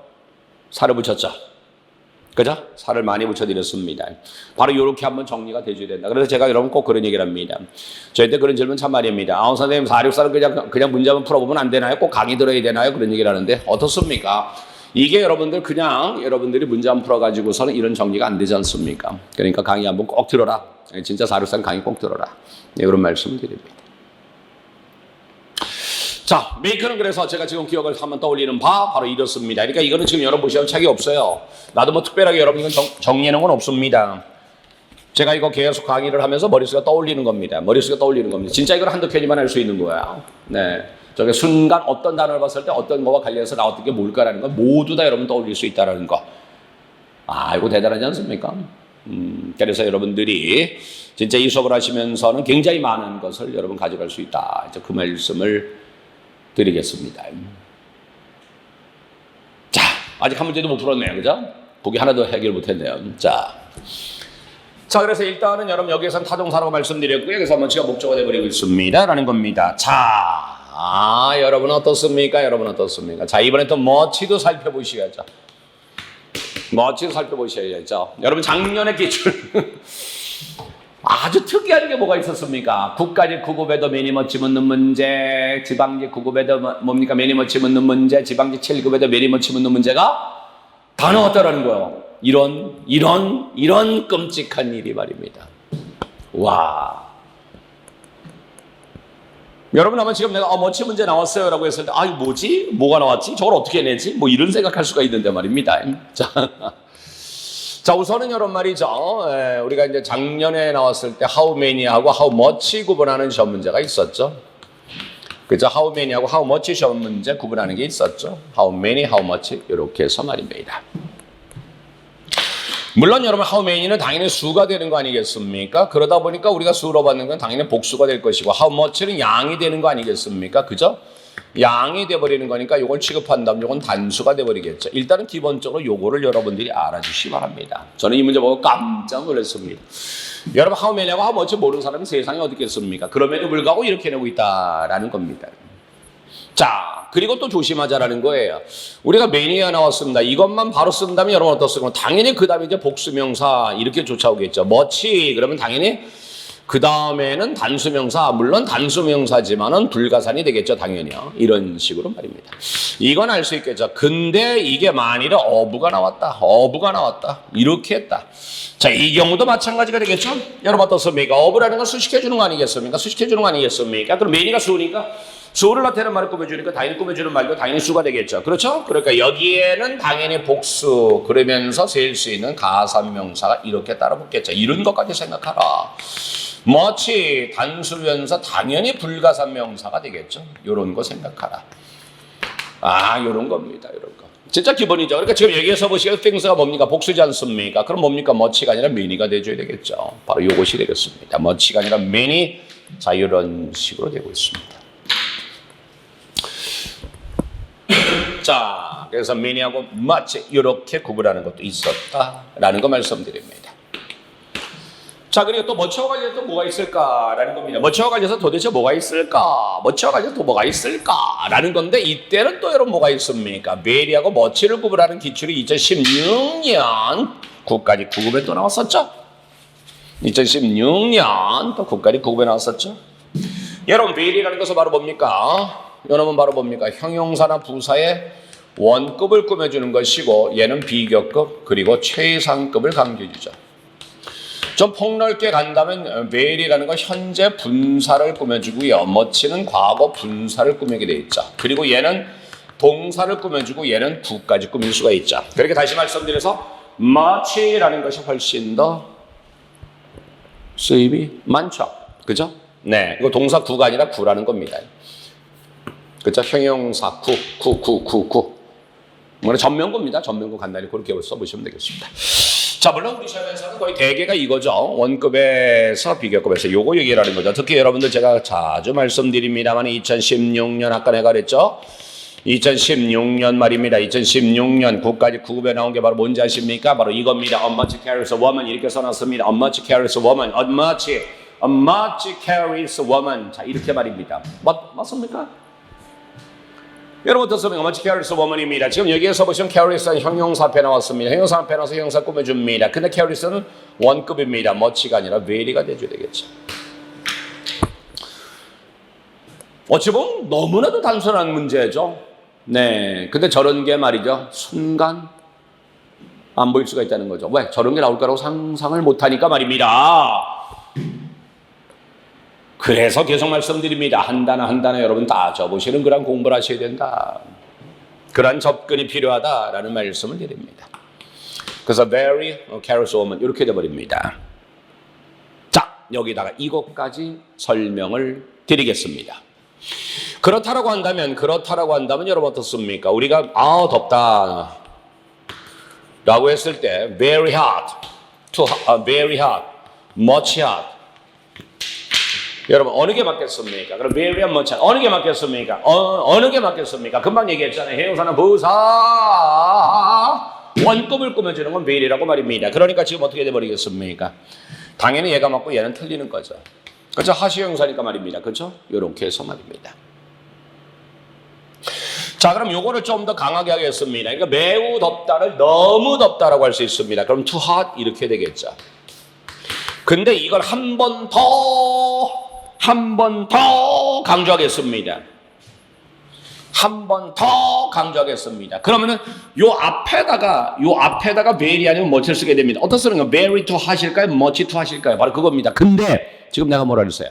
살을 붙였죠. 그죠? 살을 많이 붙여드렸습니다. 바로 이렇게 한번 정리가 되어야 된다. 그래서 제가 여러분 꼭 그런 얘기를 합니다. 저희한테 그런 질문 참 많이 합니다. 선생님 464를 그냥 문제 한번 풀어보면 안 되나요? 꼭 강의 들어야 되나요? 그런 얘기를 하는데 어떻습니까? 이게 여러분들 그냥 여러분들이 문제 한번 풀어가지고서는 이런 정리가 안 되지 않습니까? 그러니까 강의 한번 꼭 들어라. 진짜 464 강의 꼭 들어라. 네, 그런 말씀을 드립니다. 자, make는 그래서 제가 지금 기억을 한번 떠올리는 바로 이렇습니다. 그러니까 이거는 지금 여러분 보시면 책이 없어요. 나도 뭐 특별하게 여러분 이건 정리하는 건 없습니다. 제가 이거 계속 강의를 하면서 머릿속에 떠올리는 겁니다. 진짜 이걸 한두 편이만 할 수 있는 거야. 네. 저게 순간 어떤 단어를 봤을 때 어떤 거와 관련해서 나왔던 게 뭘까라는 거 모두 다 여러분 떠올릴 수 있다는 거. 이거 대단하지 않습니까? 그래서 여러분들이 진짜 이 수업을 하시면서는 굉장히 많은 것을 여러분 가져갈 수 있다. 이제 그 말씀을 드리겠습니다. 자, 아직 한 문제도 못 풀었네요. 그죠? 보기 하나도 해결 못 했네요. 자, 그래서 일단은 여러분 여기에서는 타동사라고 말씀드렸고요. 여기서 뭐지가 목적어 되어버리고 있습니다. 라는 겁니다. 자, 여러분 어떻습니까? 자, 이번에 또 멋지도 살펴보셔야죠. 여러분 작년에 기출 아주 특이한 게 뭐가 있었습니까? 국가직 9급에도 매니머치 묻는 문제, 지방직 9급에도 뭡니까? 매니머치 묻는 문제, 지방직 7급에도 매니머치 묻는 문제가 다 나왔다라는 거예요. 이런 끔찍한 일이 말입니다. 와. 여러분 아마 지금 내가 머치 문제 나왔어요 라고 했을 때 이거 뭐지? 뭐가 나왔지? 저걸 어떻게 내지? 뭐 이런 생각할 수가 있는데 말입니다. 자, 우선은 이런 말이죠. 우리가 이제 작년에 나왔을 때 how many하고 how much 구분하는 시험 문제가 있었죠. 그죠? how many하고 how much 시험 문제 구분하는 게 있었죠. how many, how much 이렇게 해서 말입니다. 물론 여러분 how many는 당연히 수가 되는 거 아니겠습니까? 그러다 보니까 우리가 수로 받는 건 당연히 복수가 될 것이고 how much는 양이 되는 거 아니겠습니까? 그죠? 양이 돼버리는 거니까 이걸 취급한다면 이건 단수가 돼버리겠죠. 일단은 기본적으로 요거를 여러분들이 알아주시기 바랍니다. 저는 이 문제 보고 깜짝 놀랐습니다. 여러분 how many하고 how much 모르는 사람이 세상에 어디 있겠습니까? 그럼에도 불구하고 이렇게 내고 있다라는 겁니다. 자, 그리고 또 조심하자라는 거예요. 우리가 many가 나왔습니다. 이것만 바로 쓴다면 여러분 어떻습니까? 당연히 그 다음에 이제 복수명사 이렇게 쫓아오겠죠. much 그러면 당연히 그 다음에는 단수명사, 물론 단수명사지만은 불가산이 되겠죠, 당연히요. 이런 식으로 말입니다. 이건 알 수 있겠죠. 근데 이게 만일에 어부가 나왔다. 이렇게 했다. 자, 이 경우도 마찬가지가 되겠죠? 여러분 어떻습니까? 어부라는 건 수식해주는 거 아니겠습니까? 그럼 메니가 수니까 수를 나타내는 말을 꾸며주니까 당연히 꾸며주는 말도 당연히 수가 되겠죠. 그렇죠? 그러니까 여기에는 당연히 복수, 그러면서 셀 수 있는 가산명사가 이렇게 따라 붙겠죠. 이런 것까지 생각하라. much 단수면서 당연히 불가산명사가 되겠죠. 이런 거 생각하라. 이런 겁니다. 이런 거. 진짜 기본이죠. 그러니까 지금 여기에서 보시면 things가 뭡니까? 복수지 않습니까? 그럼 뭡니까? much가 아니라 many가 돼줘야 되겠죠. 바로 이것이 되겠습니다. much가 아니라 many. 자, 이런 식으로 되고 있습니다. 자, 그래서 many하고 much 이렇게 구분하는 것도 있었다라는 거 말씀드립니다. 자, 그리고 또 much와 관련해서 또 뭐가 있을까라는 겁니다. much와 관련해서 도대체 뭐가 있을까? much와 관련해서 또 뭐가 있을까라는 건데 이때는 또 여러분 뭐가 있습니까? mary하고 much를 구분하는 기출이 2016년 9까지 9급에 또 나왔었죠? 2016년 또 9까지 9급에 나왔었죠? 여러분 mary라는 것은 바로 뭡니까? 여러분 바로 뭡니까? 형용사나 부사의 원급을 꾸며주는 것이고 얘는 비교급 그리고 최상급을 강조해주죠. 좀 폭넓게 간다면 mary라는 건 현재 분사를 꾸며주고요. much는 과거 분사를 꾸미게 돼 있죠. 그리고 얘는 동사를 꾸며주고 얘는 구까지 꾸밀 수가 있죠. 그렇게 다시 말씀드려서 much라는 것이 훨씬 더 수입이 많죠. 그죠? 네, 이거 동사 구가 아니라 구라는 겁니다. 그죠? 형용사 구. 전면구입니다. 전면구 간단히 그렇게 써보시면 되겠습니다. 자, 물론 우리 시험에서는 거의 대개가 이거죠. 원급에서 비교급에서 요거 얘기라는 거죠. 특히 여러분들 제가 자주 말씀드립니다만 2016년 아까 내가 그랬죠. 2016년 말입니다. 2016년 9까지 9급에 나온 게 바로 뭔지 아십니까? 바로 이겁니다. A much carries a woman 이렇게 써놨습니다. A much carries a woman. A much carries a woman. 자, 이렇게 말입니다. 맞습니까? 여러분 어떻습니까? much carries a woman입니다. 지금 여기에서 보시면 carries는 형용사 앞에 나왔습니다. 형용사 앞에 나와서 형용사 꾸며줍니다. 근데 carries는 원급입니다. much가 아니라 very가 돼줘야 되겠죠. 어찌 보면 너무나도 단순한 문제죠. 네, 근데 저런 게 말이죠. 순간 안 보일 수가 있다는 거죠. 왜? 저런 게 나올 거라고 상상을 못하니까 말입니다. 그래서 계속 말씀드립니다. 한 단어 여러분 따져보시는 그런 공부를 하셔야 된다. 그런 접근이 필요하다라는 말씀을 드립니다. 그래서 very carries a woman 이렇게 돼버립니다. 자, 여기다가 이것까지 설명을 드리겠습니다. 그렇다라고 한다면 여러분 어떻습니까? 우리가 덥다 라고 했을 때 very hot, very hot, much hot 여러분 어느 게 맞겠습니까? 그럼 very and much 어느 게 맞겠습니까? 어느 게 맞겠습니까? 금방 얘기했잖아요. 형용사는 부사 원급을 꾸며주는 건 very라고 말입니다. 그러니까 지금 어떻게 돼버리겠습니까? 당연히 얘가 맞고 얘는 틀리는 거죠. 그렇죠? 하시형사니까 말입니다. 그렇죠? 이렇게 해서 말입니다. 자, 그럼 요거를 좀 더 강하게 하겠습니다. 그러니까 매우 덥다를 너무 덥다라고 할 수 있습니다. 그럼 too hot 이렇게 되겠죠. 근데 이걸 한 번 더 강조하겠습니다. 한 번 더 강조하겠습니다. 그러면은 요 앞에다가 very 아니면 much를 쓰게 됩니다. 어떤 쓰는 거? very to 하실까요? much to 하실까요? 바로 그겁니다. 근데 지금 내가 뭐라 그랬어요?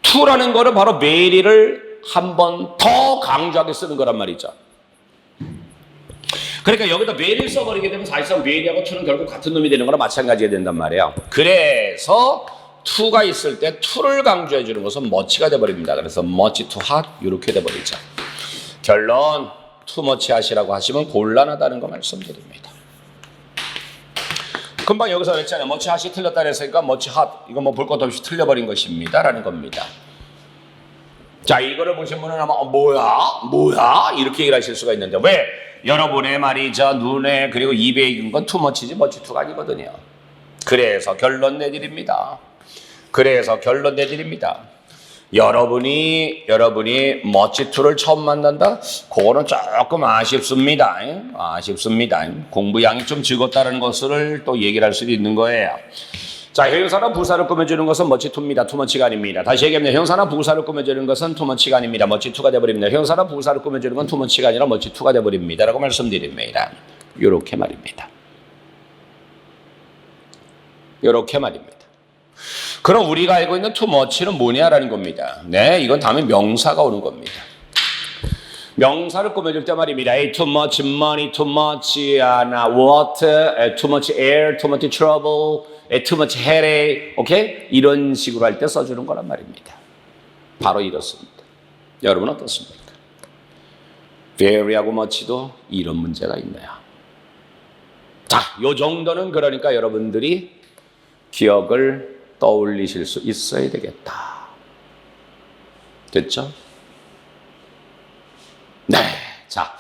to라는 거는 바로 very를 한 번 더 강조하게 쓰는 거란 말이죠. 그러니까 여기다 very를 써버리게 되면 사실상 very하고 to는 결국 같은 놈이 되는 거랑 마찬가지가 된단 말이에요. 그래서 to가 있을 때 to를 강조해 주는 것은 much가 돼버립니다. 그래서 much to hot 이렇게 돼버리죠. 결론 too much hot이라고 하시면 곤란하다는 거 말씀드립니다. 금방 여기서 그랬잖아요. much hot이 틀렸다 그랬으니까 much hot 이거 뭐 볼 것도 없이 틀려버린 것입니다 라는 겁니다. 자, 이거를 보신 분은 아마 뭐야 이렇게 얘기를 하실 수가 있는데 왜? 여러분의 말이죠. 눈에 그리고 입에 익은 건 too much지 much to가 아니거든요. 그래서 결론 내드립니다. 여러분이 much to를 처음 만난다? 그거는 조금 아쉽습니다. 공부량이 좀 적었다는 것을 또 얘기를 할 수도 있는 거예요. 자, 형사나 부사를 꾸며주는 것은 머치 투입니다. 투머치가 아닙니다. 다시 얘기합니다. 형사나 부사를 꾸며주는 것은 투머치가 아닙니다. 머치 투가 돼버립니다. 형사나 부사를 꾸며주는 건 투머치가 아니라 머치 투가 돼버립니다. 라고 말씀드립니다. 요렇게 말입니다. 요렇게 말입니다. 그럼 우리가 알고 있는 투머치는 뭐냐라는 겁니다. 네, 이건 다음에 명사가 오는 겁니다. 명사를 꾸며줄 때 말입니다. Too much money, too much water, too much air, too much trouble, too much headache, 오케이? 이런 식으로 할 때 써주는 거란 말입니다. 바로 이렇습니다. 여러분 어떻습니까? very하고 much도 이런 문제가 있네요. 자, 요 정도는 그러니까 여러분들이 기억을 떠올리실 수 있어야 되겠다. 됐죠? 네. 자,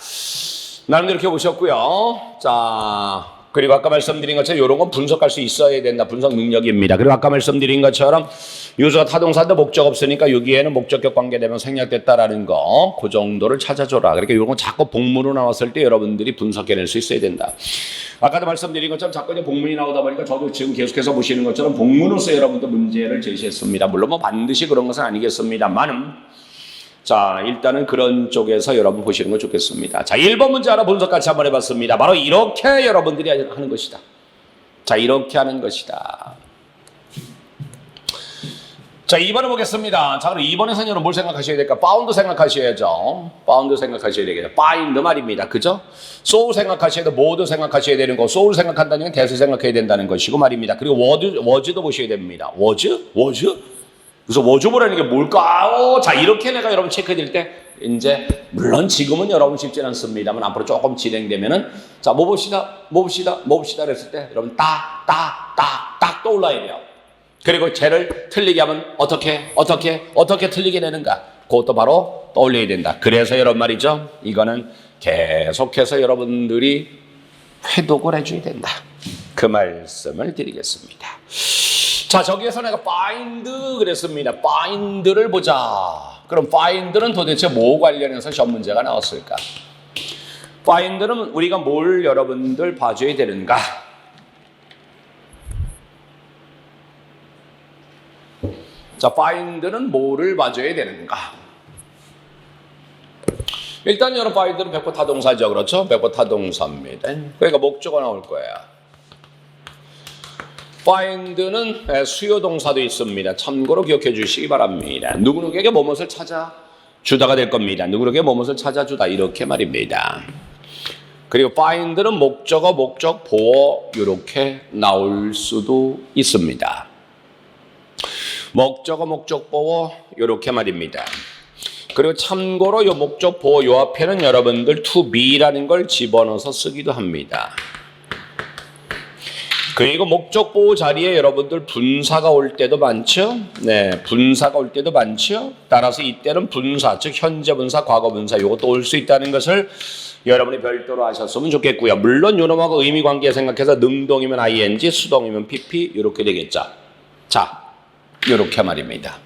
나름대로 이렇게 보셨고요. 자, 그리고 아까 말씀드린 것처럼 이런 건 분석할 수 있어야 된다. 분석 능력입니다. 그리고 아까 말씀드린 것처럼 유주가 타동사인데 목적 없으니까 여기에는 목적격 관계되면 생략됐다라는 거, 그 정도를 찾아줘라. 그러니까 이런 건 자꾸 복문으로 나왔을 때 여러분들이 분석해낼 수 있어야 된다. 아까도 말씀드린 것처럼 자꾸 이제 복문이 나오다 보니까 저도 지금 계속해서 보시는 것처럼 복문으로서 여러분들 문제를 제시했습니다. 물론 뭐 반드시 그런 것은 아니겠습니다만은 자, 일단은 그런 쪽에서 여러분 보시는 거 좋겠습니다. 자, 1번 문제 하나 분석 같이 한번 해봤습니다. 바로 이렇게 여러분들이 하는 것이다. 자, 이렇게 하는 것이다. 자, 2번을 보겠습니다. 자, 그럼 2번에서는 여러분 뭘 생각하셔야 될까? 파운드 생각하셔야죠. 파운드 생각하셔야 되겠죠. 파인드 말입니다. 그죠? 소울 생각하셔야 되고, 모두 생각하셔야 되는 거. 소울 생각한다는 건 대수 생각해야 된다는 것이고 말입니다. 그리고 워즈도 보셔야 됩니다. 워즈? 그래서 워즈보라는 게 뭘까요? 자, 이렇게 내가 여러분 체크해드릴 때 이제 물론 지금은 여러분 쉽지 않습니다만 앞으로 조금 진행되면은 자, 뭐 봅시다 그랬을 때 여러분 딱 떠올라야 돼요. 그리고 쟤를 틀리게 하면 어떻게 틀리게 되는가? 그것도 바로 떠올려야 된다. 그래서 여러분 말이죠. 이거는 계속해서 여러분들이 회독을 해줘야 된다. 그 말씀을 드리겠습니다. 자, 저기에서 내가 find 그랬습니다. find를 보자. 그럼 find는 도대체 뭐 관련해서 시험 문제가 나왔을까? find는 우리가 뭘 여러분들 봐줘야 되는가? 자, find는 뭐를 봐줘야 되는가? 일단 여러분 find는 100% 타동사죠. 그렇죠? 100% 타동사입니다. 그러니까 목적어 나올 거야. find는 수요 동사도 있습니다. 참고로 기억해 주시기 바랍니다. 누구누구에게 뭐뭇을 찾아주다가 될 겁니다. 누구누구에게 뭐뭇을 찾아주다 이렇게 말입니다. 그리고 find는 목적어, 목적, 보어 이렇게 나올 수도 있습니다. 목적어, 목적, 보어 이렇게 말입니다. 그리고 참고로 이 목적, 보어 요 앞에는 여러분들 to be라는 걸 집어넣어서 쓰기도 합니다. 그리고 목적 보호 자리에 여러분들 분사가 올 때도 많죠. 네, 분사가 올 때도 많죠. 따라서 이때는 분사, 즉 현재 분사, 과거 분사 이것도 올 수 있다는 것을 여러분이 별도로 아셨으면 좋겠고요. 물론 요놈하고 의미 관계 생각해서 능동이면 ing, 수동이면 pp 이렇게 되겠죠. 자, 이렇게 말입니다.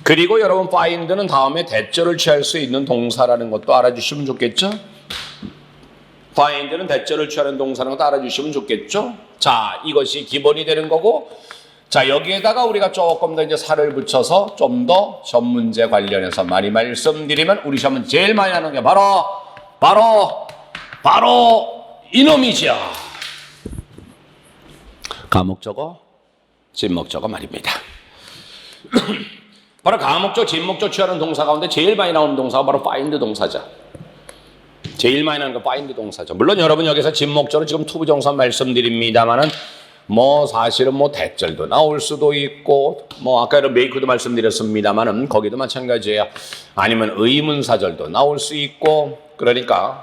그리고 여러분 find는 다음에 대절을 취할 수 있는 동사라는 것도 알아주시면 좋겠죠. find는 대절을 취하는 동사라는 것도 알아주시면 좋겠죠. 자, 이것이 기본이 되는 거고, 자, 여기에다가 우리가 조금 더 이제 살을 붙여서 좀 더 시험 문제 관련해서 많이 말씀드리면 우리 시험은 제일 많이 하는 게 바로 이놈이죠. 가목적어, 진목적어 말입니다. 바로 가목적, 진목적 취하는 동사 가운데 제일 많이 나오는 동사가 바로 find 동사죠. 제일 많이 나오는 거 find 동사죠. 물론 여러분 여기서 진목적으로 지금 투부정사 말씀드립니다만은 뭐 사실은 뭐 대절도 나올 수도 있고 뭐 아까 이런 메이크도 말씀드렸습니다만은 거기도 마찬가지예요. 아니면 의문사절도 나올 수 있고 그러니까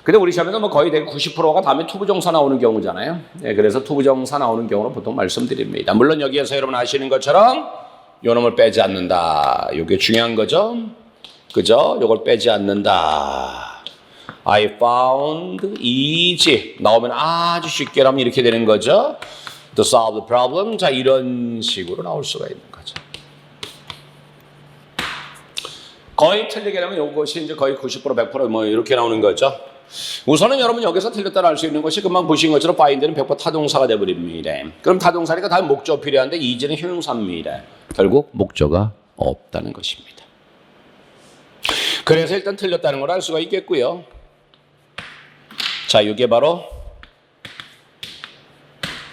근데 우리 시험에는 뭐 거의 대개 90%가 다음에 투부정사 나오는 경우잖아요. 네, 그래서 투부정사 나오는 경우로 보통 말씀드립니다. 물론 여기에서 여러분 아시는 것처럼 요놈을 빼지 않는다. 이게 중요한 거죠. 그죠? 요걸 빼지 않는다. I found easy 나오면 아주 쉽게 하면 이렇게 되는 거죠. To solve the problem. 자, 이런 식으로 나올 수가 있는 거죠. 거의 틀리게 되면 이것이 이제 거의 90% 100% 뭐 이렇게 나오는 거죠. 우선은 여러분 여기서 틀렸다고 알 수 있는 것이 금방 보신 것처럼 find는 100% 타동사가 되어버립니다. 그럼 타동사니까 다음 목적 필요한데 이제는 형용사입니다. 결국 목적어가 없다는 것입니다. 그래서 일단 틀렸다는 걸 알 수가 있겠고요. 자, 이게 바로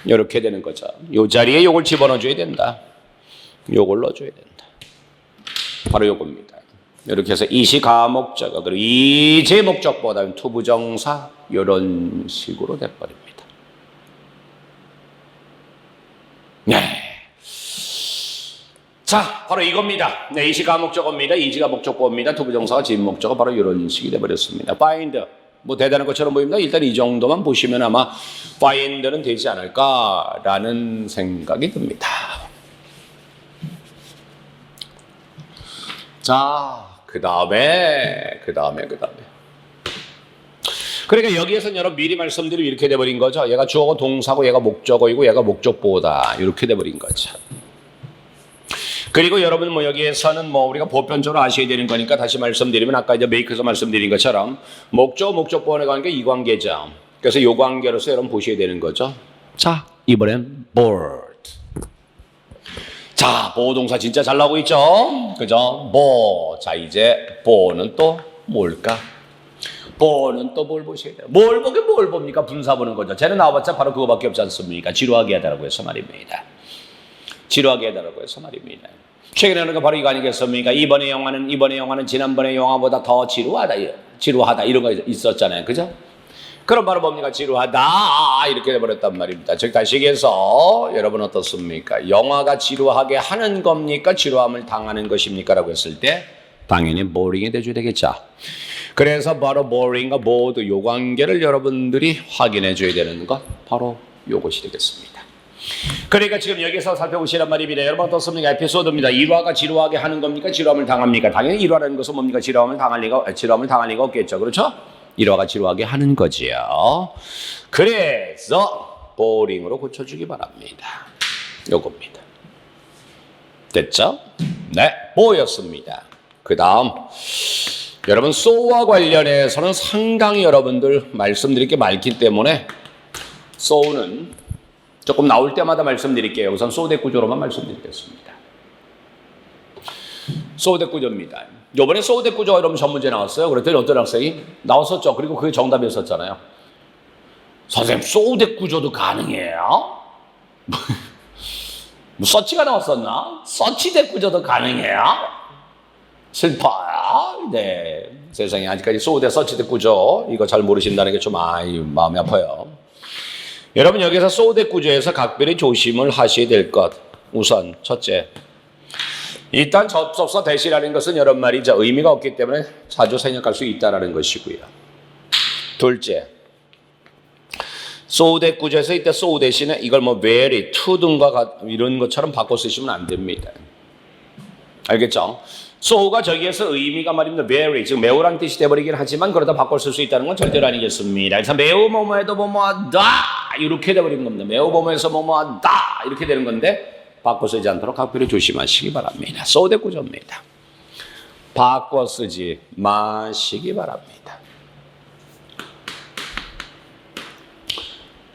이렇게 되는 거죠. 이 자리에 이걸 집어넣어줘야 된다. 이걸 넣어줘야 된다. 바로 이겁니다. 이렇게 해서 이시 가목적어 그리고 이제 목적보다는 투부정사 이런 식으로 돼버립니다. 네. 자, 바로 이겁니다. 네, 이시 가목적어입니다. 이지가 목적보입니다. 투부정사가 지목적어 바로 이런 식이 돼버렸습니다. find 뭐 대단한 것처럼 보입니다. 일단 이 정도만 보시면 아마 find는 되지 않을까라는 생각이 듭니다. 자, 그 다음에. 그러니까 여기에서는 여러분 미리 말씀드리면 이렇게 돼버린 거죠. 얘가 주어고 동사고 얘가 목적어이고 얘가 목적보다 이렇게 돼버린 거죠. 그리고 여러분 뭐 여기에서는 뭐 우리가 보편적으로 아셔야 되는 거니까 다시 말씀드리면 아까 이제 메이크에서 말씀드린 것처럼 목적어 목적보어의 관계 이 관계죠. 그래서 이 관계로서 여러분 보셔야 되는 거죠. 자, 이번엔 bored. 자, 보호동사 진짜 잘 나오고 있죠? 그죠? 뭐. 자, 이제 보는 또 뭘까? 보는 또 뭘 보셔야 돼요? 뭘 보게 뭘 봅니까? 분사 보는 거죠. 쟤는 나와봤자 바로 그거밖에 없지 않습니까? 지루하게 하다라고 해서 말입니다. 지루하게 하다라고 해서 말입니다. 최근에 하는 거 바로 이거 아니겠습니까? 이번에 영화는 지난번에 영화보다 더 지루하다 이런 거 있었잖아요. 그죠? 그럼 바로 뭡니까? 지루하다 이렇게 돼버렸단 말입니다. 즉 다시 얘기해서 여러분 어떻습니까? 영화가 지루하게 하는 겁니까? 지루함을 당하는 것입니까? 라고 했을 때 당연히 boring이 돼줘야 되겠죠. 그래서 바로 boring과 bored 요 관계를 여러분들이 확인해 줘야 되는 것 바로 요것이 되겠습니다. 그러니까 지금 여기서 살펴보시란 말입니다. 여러분 어떻습니까? 에피소드입니다. 일화가 지루하게 하는 겁니까? 지루함을 당합니까? 당연히 일화라는 것은 뭡니까? 지루함을 당할 리가 없겠죠. 그렇죠? 일화가 지루하게 하는 거지요. 그래서 boring으로 고쳐주기 바랍니다. 요겁니다. 됐죠? 네, bo였습니다. 그 다음 여러분 so와 관련해서는 상당히 여러분들 말씀드릴 게 많기 때문에 so는 조금 나올 때마다 말씀드릴게요. 우선 so 대 구조로만 말씀드리겠습니다. so 대 구조입니다. 요번에 so 대 구조가 여러분 전문제 나왔어요. 그랬더니 어떤 학생이 나왔었죠. 그리고 그게 정답이었었잖아요. 선생님 so 대 구조도 가능해요? 뭐 서치가 나왔었나? 서치 대 구조도 가능해요? 슬퍼요. 네, 세상에 아직까지 so 대 서치 대 구조 이거 잘 모르신다는 게 좀 마음이 아파요. 여러분 여기서 so 대 구조에서 각별히 조심을 하셔야 될 것. 우선 첫째, 일단 접속사 대시라는 것은 여러 말이죠. 의미가 없기 때문에 자주 생략할 수 있다는 것이고요. 둘째, so 대 구조에서 이때 so 대신에 이걸 뭐 very, to 등과 이런 것처럼 바꿔 쓰시면 안 됩니다. 알겠죠? so가 저기에서 의미가 말입니다. very, 즉 매우란 뜻이 돼버리긴 하지만 그러다 바꿔 쓸 수 있다는 건 절대로 아니겠습니다. 그래서 매우 뭐뭐해도 뭐뭐하다 이렇게 돼버리는 겁니다. 매우 뭐뭐해서 뭐뭐하다 이렇게 되는 건데 바꿔 쓰지 않도록 각별히 조심하시기 바랍니다. so 대 구조입니다. 바꿔 쓰지 마시기 바랍니다.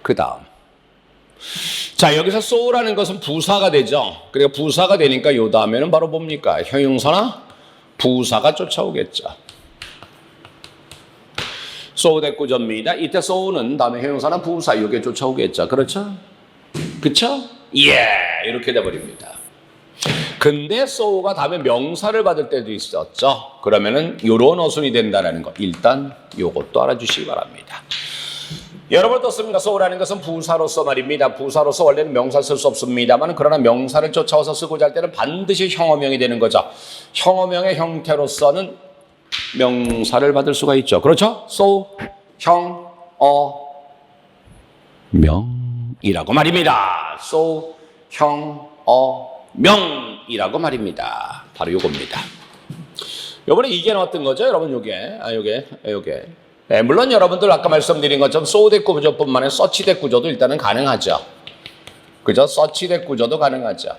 그 다음 자, 여기서 so라는 것은 부사가 되죠. 그러니까 부사가 되니까 요 다음에는 바로 뭡니까? 형용사나 부사가 쫓아오겠죠. so 대 구조입니다. 이때 so는 다음에 형용사나 부사 이게 쫓아오겠죠. 그렇죠? 그렇죠? 이렇게 돼버립니다. 근데 so가 다음에 명사를 받을 때도 있었죠. 그러면은 요런 어순이 된다는 거 일단 요것도 알아주시기 바랍니다. 여러분 어떻습니까? so라는 것은 부사로서 말입니다. 부사로서 원래는 명사 쓸 수 없습니다만 그러나 명사를 쫓아와서 쓰고자 할 때는 반드시 형어명이 되는 거죠. 형어명의 형태로서는 명사를 받을 수가 있죠. 그렇죠? so, 형, 명이라고 말입니다. so, 형, 명이라고 말입니다. 바로 요겁니다. 요번에 이게 나왔던 거죠, 여러분. 요게. 네, 물론 여러분들 아까 말씀드린 것처럼 so 대 구조뿐만 아니라 서치 대 구조도 일단은 가능하죠. 그죠? 서치 대 구조도 가능하죠.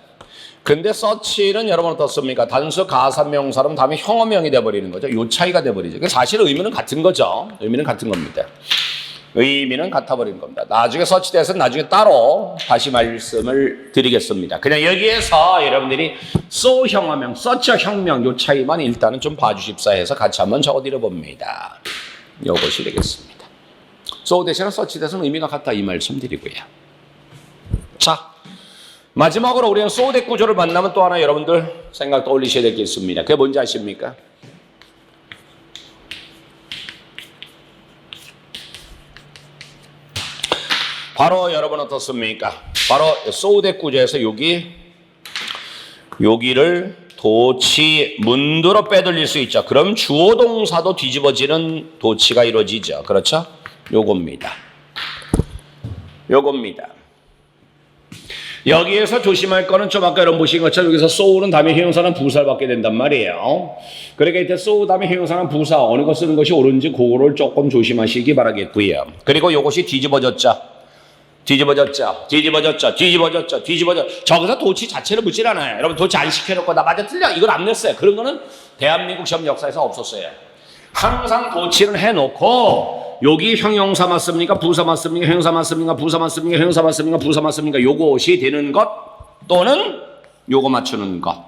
근데 서치는 여러분 어떻습니까? 단수 가산명사로 다음에 형어명이 돼버리는 거죠. 요 차이가 돼버리죠. 사실 의미는 같은 거죠. 의미는 같은 겁니다. 의미는 같아버리는 겁니다. 나중에 서치돼서는 나중에 따로 다시 말씀을 드리겠습니다. 그냥 여기에서 여러분들이 so 형어명, 서치 형명 요 차이만 일단은 좀 봐주십사 해서 같이 한번 적어드려 봅니다. 요것이 되겠습니다. so 대신에 서치 돼서는 의미가 같다 이 말씀 드리고요. 자, 마지막으로 우리는 so 대 구조를 만나면 또 하나 여러분들 생각 떠올리셔야 될 게 있습니다. 그게 뭔지 아십니까? 바로 여러분 어떻습니까? 바로 so 대 구조에서 여기를 도치 문두로 빼돌릴 수 있죠. 그럼 주어 동사도 뒤집어지는 도치가 이루어지죠. 그렇죠? 요겁니다. 여기에서 조심할 거는 좀 아까 여러분 보신 것처럼 여기서 so는 다음에 형용사는 부사를 받게 된단 말이에요. 그러니까 이때 so 다음에 형용사는 부사 어느 거 쓰는 것이 옳은지 그거를 조금 조심하시기 바라겠고요. 그리고 요것이 뒤집어졌죠. 저기서 도치 자체를 묻질 않아요. 여러분 도치 안 시켜놓고 나 맞아 틀려 이걸 안 냈어요. 그런 거는 대한민국 시험 역사에서 없었어요. 항상 도치를 해놓고 여기 형용사 맞습니까? 부사 맞습니까? 형용사 맞습니까? 부사 맞습니까? 형용사 맞습니까? 부사 맞습니까? 요것이 되는 것 또는 요거 맞추는 것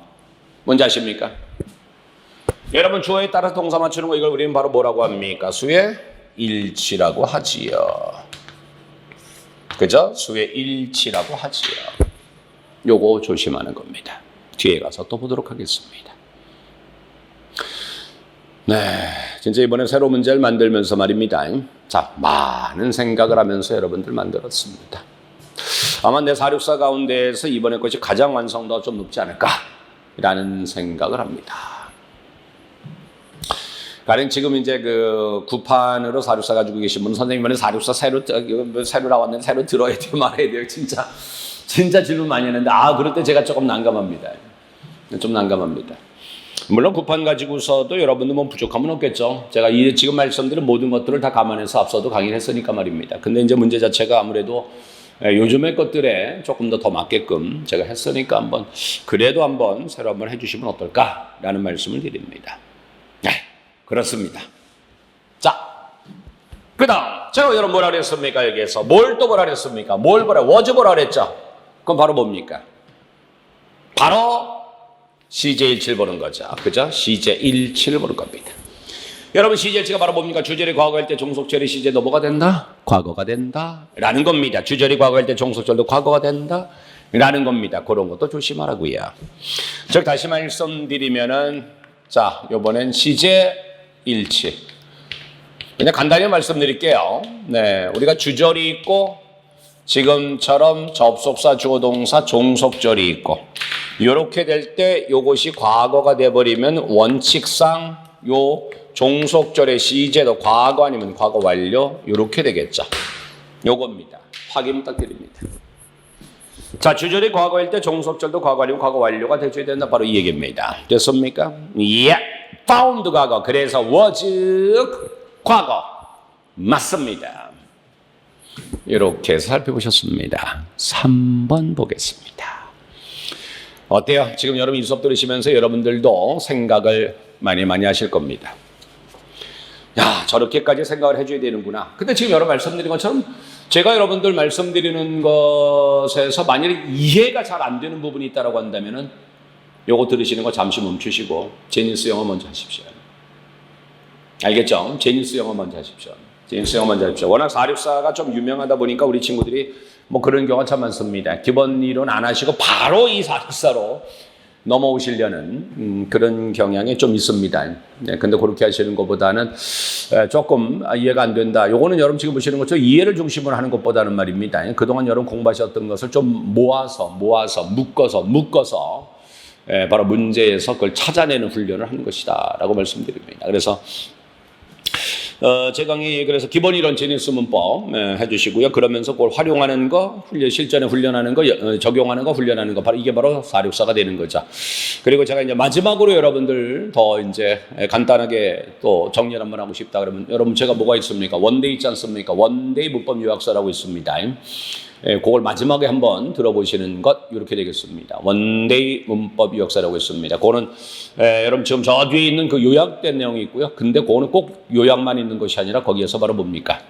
뭔지 아십니까? 여러분 주어에 따라서 동사 맞추는 거 이걸 우리는 바로 뭐라고 합니까? 수의 일치라고 하지요. 그죠? 수의 일치라고 하지요. 요거 조심하는 겁니다. 뒤에 가서 또 보도록 하겠습니다. 네, 진짜 이번에 새로운 문제를 만들면서 말입니다. 자, 많은 생각을 하면서 여러분들 만들었습니다. 아마 내 464 가운데에서 이번에 것이 가장 완성도가 좀 높지 않을까라는 생각을 합니다. 가령 지금 이제 그 구판으로 464 가지고 계신 분 선생님 이번에 464 새로 나왔는데 새로 들어야 돼요 말아야 돼요 진짜 질문 많이 했는데 그럴 때 제가 조금 난감합니다. 좀 난감합니다. 물론 구판 가지고서도 여러분들 뭐 부족함은 없겠죠. 제가 지금 말씀드린 모든 것들을 다 감안해서 앞서도 강의를 했으니까 말입니다. 근데 이제 문제 자체가 아무래도 요즘의 것들에 조금 더 맞게끔 제가 했으니까 한번 그래도 한번 새로 한번 해주시면 어떨까라는 말씀을 드립니다. 네. 그렇습니다. 자, 그 다음 제가 여러분 뭐라 그랬습니까? 여기에서 뭘 또 뭐라 그랬습니까? was 뭐라 그랬죠? 그럼 바로 뭡니까? 바로 CJ17 보는 거죠. 그죠? CJ17 보는 겁니다. 여러분 CJ17가 바로 뭡니까? 주절이 과거일 때 종속절이 CJ도 뭐가 된다? 과거가 된다 라는 겁니다. 주절이 과거일 때 종속절도 과거가 된다 라는 겁니다. 그런 것도 조심하라고요. 즉 다시 말씀드리면은 자, 요번엔 CJ17 그냥 간단히 말씀드릴게요. 네, 우리가 주절이 있고 지금처럼 접속사, 주어동사, 종속절이 있고 이렇게 될 때 요것이 과거가 돼버리면 원칙상 요 종속절의 시제도 과거 아니면 과거 완료 이렇게 되겠죠. 요겁니다. 확인 부탁드립니다. 자, 주절이 과거일 때 종속절도 과거 아니면 과거 완료가 되줘야 된다. 바로 이 얘기입니다. 됐습니까? found 과거. 그래서 was 과거. 맞습니다. 이렇게 살펴보셨습니다. 3번 보겠습니다. 어때요? 지금 여러분 이 수업 들으시면서 여러분들도 생각을 많이 하실 겁니다. 야, 저렇게까지 생각을 해줘야 되는구나. 근데 지금 여러분 말씀드린 것처럼 제가 여러분들 말씀드리는 것에서 만약에 이해가 잘 안 되는 부분이 있다고 한다면은 요거 들으시는 거 잠시 멈추시고 제니스 영어 먼저 하십시오. 알겠죠? 제니스 영어 먼저 하십시오. 워낙 464가 좀 유명하다 보니까 우리 친구들이 뭐 그런 경우가 참 많습니다. 기본 이론 안 하시고 바로 이 464로 넘어오시려는 그런 경향이 좀 있습니다. 네, 근데 그렇게 하시는 것보다는 조금 이해가 안 된다. 요거는 여러분 지금 보시는 것처럼 이해를 중심으로 하는 것보다는 말입니다. 그동안 여러분 공부하셨던 것을 좀 모아서 묶어서 바로 문제에서 그걸 찾아내는 훈련을 하는 것이다 라고 말씀드립니다. 그래서 제 강의 그래서 기본 이론 제니스 문법 해주시고요. 그러면서 그걸 활용하는 거, 실전에 훈련하는 거, 적용하는 거, 훈련하는 거, 바로 이게 바로 464가 되는 거죠. 그리고 제가 이제 마지막으로 여러분들 더 이제 간단하게 또 정리를 한번 하고 싶다 그러면 여러분 제가 뭐가 있습니까? 원데이 있지 않습니까? 원데이 문법 요약서라고 있습니다. 그걸 마지막에 한번 들어보시는 것 이렇게 되겠습니다. 원데이 문법 유학사라고 했습니다. 그거는 여러분 지금 저 뒤에 있는 그 요약된 내용이 있고요. 근데 그거는 꼭 요약만 있는 것이 아니라 거기에서 바로 뭡니까?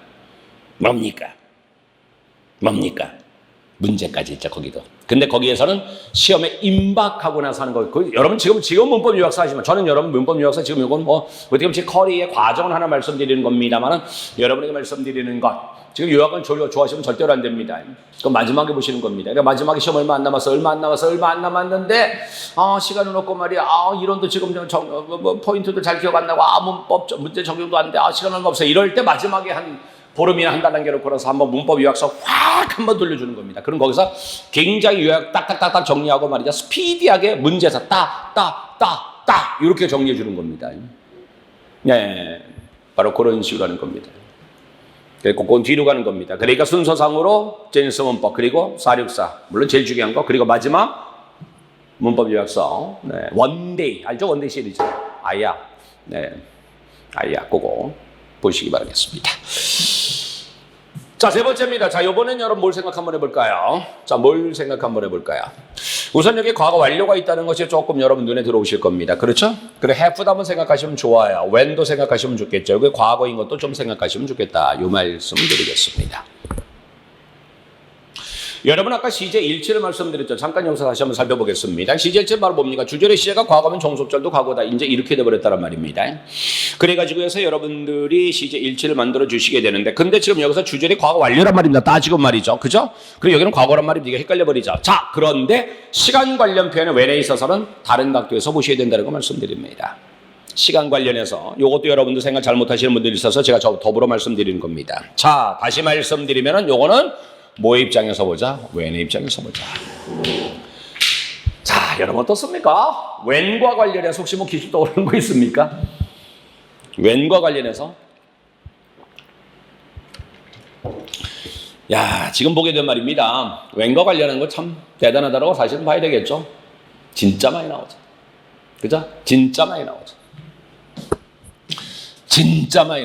문제까지 있죠, 거기도. 근데 거기에서는 시험에 임박하고 나서 하는 거. 여러분 지금 문법 유학사 하시면, 저는 여러분 문법 유학사 지금 이건 어떻게 보면 제 커리의 과정을 하나 말씀드리는 겁니다만은 여러분에게 말씀드리는 것. 지금 유학은 좋아하시면 절대로 안 됩니다. 그럼 마지막에 보시는 겁니다. 그러니까 마지막에 시험 얼마 안 남았는데, 시간은 없고 말이야. 이론도 지금 포인트도 잘 기억 안 나고, 문법, 문제 적용도 안 돼. 시간 얼마 없어. 이럴 때 마지막에 한 보름이나 한 달 남겨놓고 나서 한번 문법 요약서 확 한번 돌려주는 겁니다. 그럼 거기서 굉장히 요약 딱딱딱딱 정리하고 말이죠. 스피디하게 문제에서 딱 이렇게 정리해 주는 겁니다. 네, 바로 그런 식으로 하는 겁니다. 그리고 그건 뒤로 가는 겁니다. 그러니까 순서상으로 제니스 문법, 그리고 464, 물론 제일 중요한 거, 그리고 마지막 문법 요약서, 네, 원데이, 알죠? 원데이 시리즈. 아야, 그거 보시기 바라겠습니다. 자, 세 번째입니다. 자, 요번엔 여러분 뭘 생각 한번 해볼까요? 자, 뭘 생각 한번 해볼까요? 우선 여기 과거 완료가 있다는 것이 조금 여러분 눈에 들어오실 겁니다. 그렇죠? 그래, have도 한번 생각하시면 좋아요. when도 생각하시면 좋겠죠. 여기 과거인 것도 좀 생각하시면 좋겠다. 이 말씀 드리겠습니다. 여러분 아까 시제 일치를 말씀드렸죠. 잠깐 여기서 다시 한번 살펴보겠습니다. 시제 일치는 바로 뭡니까? 주절의 시제가 과거면 종속절도 과거다. 이제 이렇게 돼버렸다는 말입니다. 그래가지고 해서 여러분들이 시제 일치를 만들어 주시게 되는데, 근데 지금 여기서 주절이 과거 완료란 말입니다. 따지고 말이죠. 그죠? 그리고 여기는 과거란 말입니다. 이게 헷갈려 버리죠. 자, 그런데 시간 관련 표현의 when에 있어서는 다른 각도에서 보셔야 된다는 거 말씀드립니다. 시간 관련해서 요것도 여러분들 생각 잘못하시는 분들이 있어서 제가 더불어 말씀드리는 겁니다. 자, 다시 말씀드리면은 요거는 뭐의 입장에서 보자? when의 입장에서 보자. 자, 여러분 어떻습니까? when과 관련해서 혹시 기술 떠오르는 거 있습니까? when과 관련해서. 야, 지금 보게 된 말입니다. when과 관련한 거 참 대단하다고 사실은 봐야 되겠죠? 진짜 많이 나오죠. 그죠? 진짜 많이 나오죠. 진짜 많이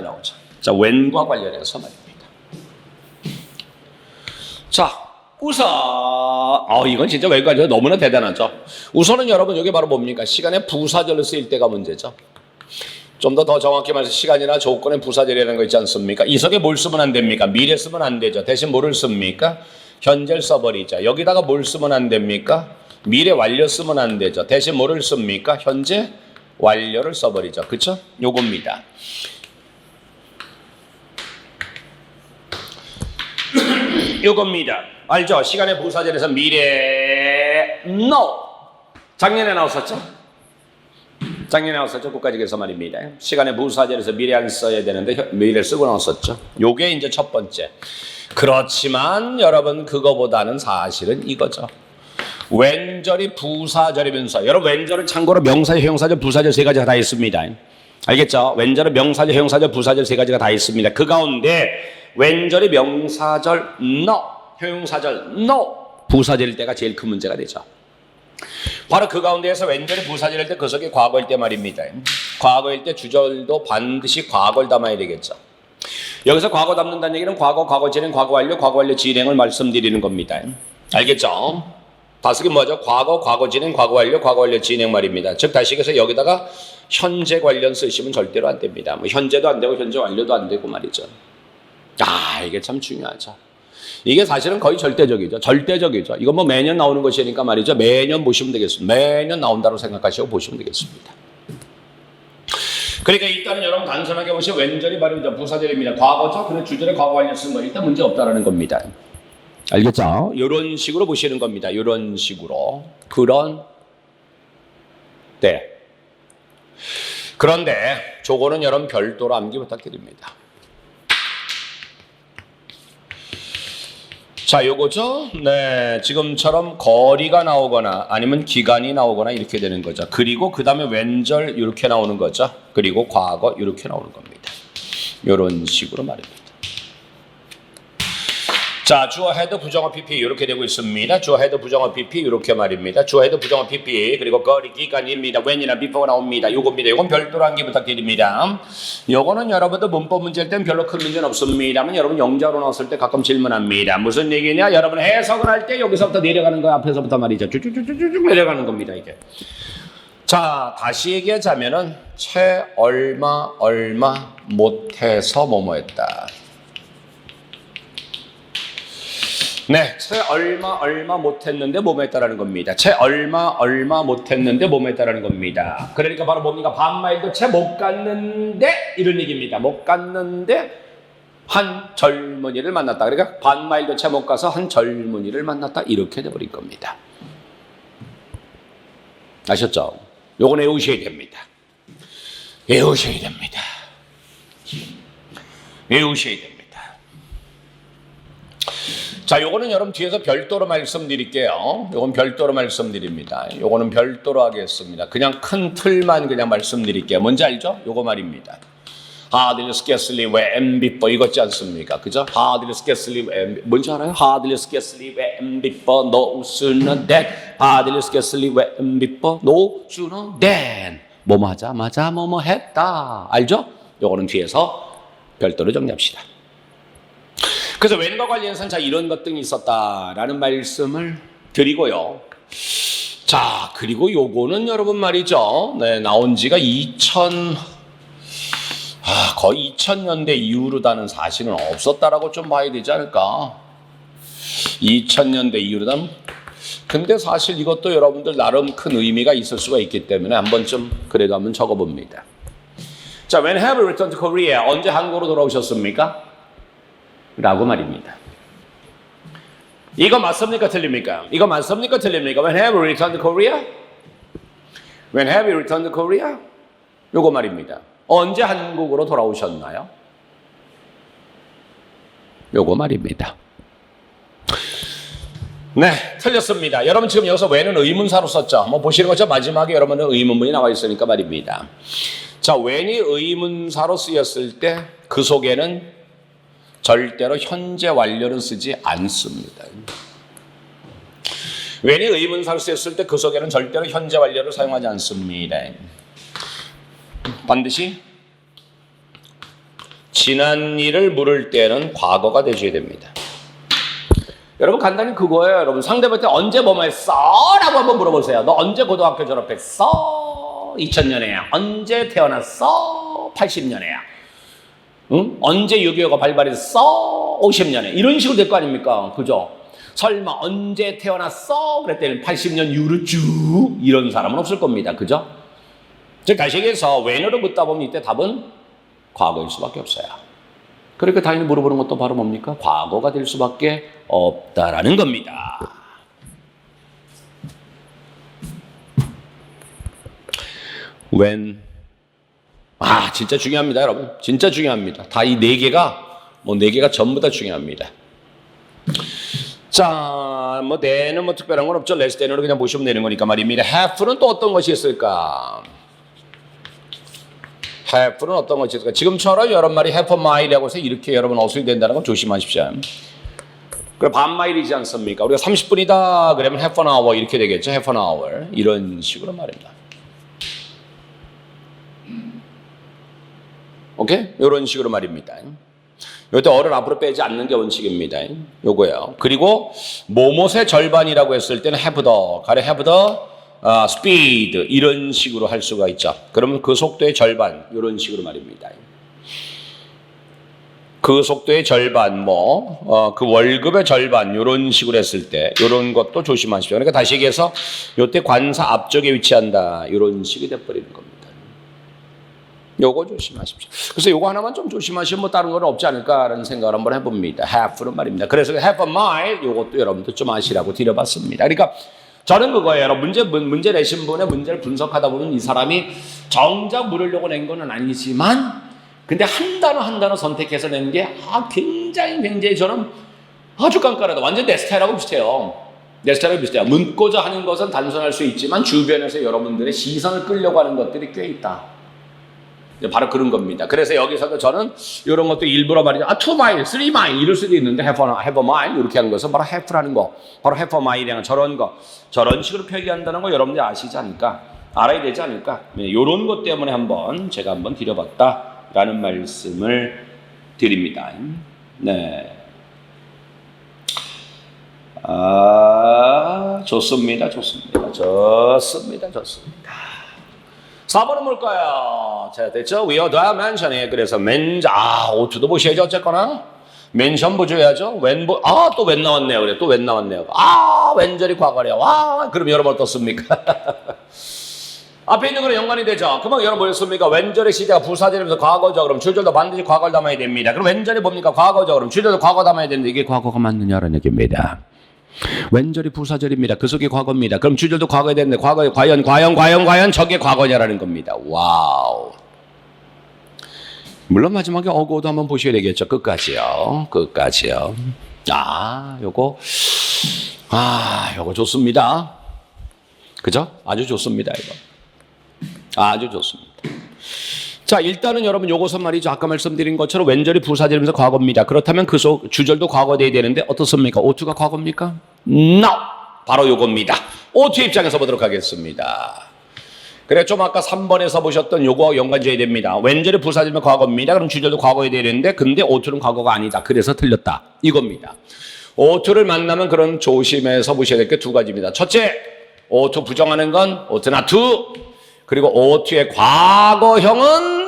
나오죠. 자, when과 관련해서 말입니다. 자, 우선 이건 진짜 when과 너무나 대단하죠. 우선은 여러분 여기 바로 뭡니까? 시간에 부사절로 쓰일 때가 문제죠. 좀 더 정확히 말해서 시간이나 조건의 부사절이라는 거 있지 않습니까? 이 속에 뭘 쓰면 안 됩니까? 미래 쓰면 안 되죠. 대신 뭐를 씁니까? 현재를 써버리죠. 여기다가 뭘 쓰면 안 됩니까? 미래 완료 쓰면 안 되죠. 대신 뭐를 씁니까? 현재 완료를 써버리죠. 그쵸? 요겁니다. 요겁니다. 알죠? 시간의 부사절에서 미래 no. 작년에 나왔었죠? 국가직에서 말입니다. 시간의 부사절에서 미래 안 써야 되는데 미래를 쓰고 나왔었죠. 요게 이제 첫 번째. 그렇지만 여러분 그거보다는 사실은 이거죠. when절이 부사절이면서, 여러분 when절은 참고로 명사절, 형용사절, 부사절 세 가지가 다 있습니다. 알겠죠? when절은 명사절, 형용사절, 부사절 세 가지가 다 있습니다. 그 가운데 when절이 명사절 no, 형용사절 no, 부사절일 때가 제일 큰 문제가 되죠. 바로 그 가운데에서 when절이 부사절일 때 그 속에 과거일 때 말입니다. 과거일 때 주절도 반드시 과거를 담아야 되겠죠. 여기서 과거 담는다는 얘기는 과거 진행, 과거 완료 진행을 말씀드리는 겁니다. 알겠죠? 다섯개 뭐죠? 과거 진행, 과거 완료 진행 말입니다. 즉 다시 얘기해서 여기다가 현재 관련 쓰시면 절대로 안 됩니다. 현재도 안 되고 현재 완료도 안 되고 말이죠. 이게 참 중요하죠. 이게 사실은 거의 절대적이죠. 이건 매년 나오는 것이니까 말이죠. 매년 보시면 되겠습니다. 매년 나온다고 생각하시고 보시면 되겠습니다. 그러니까 일단은 여러분 단순하게 보시면 when절이 바로 부사절입니다. 과거죠. 근데 주절에 과거 완료 쓴 거 일단 문제 없다라는 겁니다. 알겠죠? 이런 식으로 보시는 겁니다. 이런 식으로. 그런데 저거는 여러분 별도로 암기 부탁드립니다. 자, 요거죠? 네, 지금처럼 거리가 나오거나 아니면 기간이 나오거나 이렇게 되는 거죠. 그리고 그 다음에 when절 이렇게 나오는 거죠. 그리고 과거 이렇게 나오는 겁니다. 이런 식으로 말입니다. 자, 주어 헤드 부정어 PP 이렇게 되고 있습니다. 주어 헤드 부정어 PP 이렇게 말입니다. 주어 헤드 부정어 PP 그리고 거리 기간입니다. when이나 before가 나옵니다. 요겁니다. 요건 별도로 한개 부탁드립니다. 요거는 여러분들 문법 문제일 땐 별로 큰 문제는 없습니다만 여러분 영자로 나왔을 때 가끔 질문합니다. 무슨 얘기냐? 여러분 해석을 할 때 여기서부터 내려가는 거 앞에서부터 말이죠. 쭉쭉쭉쭉 내려가는 겁니다. 이게. 자, 다시 얘기하자면은 채 얼마 못해서 뭐뭐했다. 네, 채 얼마 못했는데 뭐뭐했다라는 겁니다. 채 얼마 못했는데 뭐뭐했다라는 겁니다. 그러니까 바로 뭡니까? 반마일도 채 못 갔는데 이런 얘기입니다. 못 갔는데 한 젊은이를 만났다. 그러니까 반마일도 채 못 가서 한 젊은이를 만났다. 이렇게 돼버린 겁니다. 아셨죠? 요건 외우셔야 됩니다. 외우셔야 됩니다. 외우셔야 됩니다. 자, 요거는 여러분 뒤에서 별도로 말씀드릴게요. 요건 별도로 말씀드립니다. 요거는 별도로 하겠습니다. 그냥 큰 틀만 그냥 말씀드릴게요. 뭔지 알죠? 요거 말입니다. Hardly scarcely when before 이거지 않습니까? 그죠? Hardly scarcely when 뭔지 알아요? Hardly scarcely when before no sooner than Hardly scarcely when before no sooner than 뭐뭐 하자마자 뭐뭐 했다. 알죠? 요거는 뒤에서 별도로 정리합시다. 그래서 when과 관련해서는 자 이런 것 등이 있었다라는 말씀을 드리고요. 자, 그리고 요거는 여러분 말이죠. 네, 나온 지가 거의 2000년대 이후로다는 사실은 없었다라고 좀 봐야 되지 않을까? 2000년대 이후로다는 근데 사실 이것도 여러분들 나름 큰 의미가 있을 수가 있기 때문에 한번 좀 그래도 한번 적어봅니다. 자, when have you returned to Korea? 언제 한국으로 돌아오셨습니까? 라고 말입니다. 이거 맞습니까? 틀립니까? 이거 맞습니까? 틀립니까? When have you returned to Korea? When have you returned to Korea? 요거 말입니다. 언제 한국으로 돌아오셨나요? 요거 말입니다. 네, 틀렸습니다. 여러분 지금 여기서 when은 의문사로 썼죠. 뭐 보시는 것처럼 마지막에 여러분은 의문문이 나와 있으니까 말입니다. 자, when이 의문사로 쓰였을 때 그 속에는 절대로 현재 완료를 쓰지 않습니다. when이 의문사로 쓰였을 때 그 속에는 절대로 현재 완료를 사용하지 않습니다. 반드시 지난 일을 물을 때는 과거가 되셔야 됩니다. 여러분 간단히 그거예요. 여러분 상대방한테 언제 뭐뭐 했어? 라고 한번 물어보세요. 너 언제 고등학교 졸업했어? 2000년에야. 언제 태어났어? 80년에야. 응? 언제 6.25가 발발했어? 50년에. 이런 식으로 될 거 아닙니까? 그죠? 설마 언제 태어났어? 그랬더니 80년 이후로 쭉 이런 사람은 없을 겁니다. 그죠? 즉 다시 얘기해서 when으로 묻다 보면 이때 답은 과거일 수밖에 없어요. 그러니까 당연히 물어보는 것도 바로 뭡니까? 과거가 될 수밖에 없다라는 겁니다. when 진짜 중요합니다, 여러분. 진짜 중요합니다. 다 이 네 개가 전부 다 중요합니다. 자, 뭐 the는 뭐 특별한 건 없죠. less than으로 그냥 보시면 되는 거니까 말입니다. have는 또 어떤 것이 있을까? have는 어떤 것이 있을까? 지금처럼 여러 말이 half a mile이라고 해서 이렇게 여러분 어술이 된다는 건 조심하십시오. 그래 반마일이지 않습니까? 우리가 30분이다 그러면 half an hour 이렇게 되겠죠. half an hour 이런 식으로 말입니다. 오케이? 이런 식으로 말입니다. 이때 어를 앞으로 빼지 않는 게 원칙입니다. 요거예요. 그리고 뭐뭇의 절반이라고 했을 때는 have the, 가령 have the speed 이런 식으로 할 수가 있죠. 그러면 그 속도의 절반 이런 식으로 말입니다. 그 속도의 절반 그 월급의 절반 이런 식으로 했을 때 이런 것도 조심하십시오. 그러니까 다시 얘기해서 이때 관사 앞쪽에 위치한다 이런 식이 돼버리는 겁니다. 요거 조심하십시오. 그래서 요거 하나만 좀 조심하시면 뭐 다른 건 없지 않을까라는 생각을 한번 해봅니다. have는 말입니다. 그래서 have a mile 요것도 여러분들 좀 아시라고 드려봤습니다. 그러니까 저는 그거예요. 여러분 문제 내신 분의 문제를 분석하다 보면 이 사람이 정작 물으려고 낸 거는 아니지만 근데 한 단어 선택해서 낸 게 굉장히 저는 아주 깐깐하다. 완전 내 스타일하고 비슷해요. 내 스타일하고 비슷해요. 묻고자 하는 것은 단순할 수 있지만 주변에서 여러분들의 시선을 끌려고 하는 것들이 꽤 있다. 바로 그런 겁니다. 그래서 여기서도 저는 이런 것도 일부러 말이죠. 2 mile, 3 mile 이럴 수도 있는데 have a mile 이렇게 하는 것은 바로 have라는 거, 바로 have a mile이라는 저런 거, 저런 식으로 표기한다는 거 여러분들이 아시지 않을까? 알아야 되지 않을까? 네, 이런 것 때문에 제가 한번 드려봤다라는 말씀을 드립니다. 네. 좋습니다. 4번은 뭘까요? 자, 됐죠? We are dimension이 그래서 오투도 보셔야죠. 어쨌거나 mention 보셔야죠. 또 when 나왔네요. 그래, 또 when 나왔네요. when절이 과거래요. 그럼 여러분 어떻습니까? 앞에 있는 거랑 연관이 되죠. 그만 여러분 뭐였습니까? when절의 시제가 부사절이면서 과거죠. 그럼 주절도 반드시 과거를 담아야 됩니다. 그럼 when절이 뭡니까? 과거죠. 그럼 주절도 과거 담아야 되는데 이게 과거가 맞느냐라는 얘기입니다. 왼절이 부사절입니다. 그 속이 과거입니다. 그럼 주절도 과거에 됐는데 과거에 과연 저게 과거냐라는 겁니다. 와우. 물론 마지막에 어고도 한번 보셔야 되겠죠. 끝까지요. 요거 좋습니다. 그죠? 아주 좋습니다. 이거. 아주 좋습니다. 자, 일단은 여러분 요것은 말이죠. 아까 말씀드린 것처럼 왼절이 부사절이면서 과거입니다. 그렇다면 그 속 주절도 과거 돼야 되는데 어떻습니까? 오투가 과거입니까? No! 바로 요겁니다. 오투 입장에서 보도록 하겠습니다. 그래, 좀 아까 3번에서 보셨던 요거와 연관지어야 됩니다. 왼절이 부사절이면 과거입니다. 그럼 주절도 과거에 돼야 되는데 근데 오투는 과거가 아니다. 그래서 틀렸다. 이겁니다. 오투를 만나면 그런 조심해서 보셔야 될 게 두 가지입니다. 첫째, 오투 부정하는 건 오투나 투. 그리고 오투의 과거형은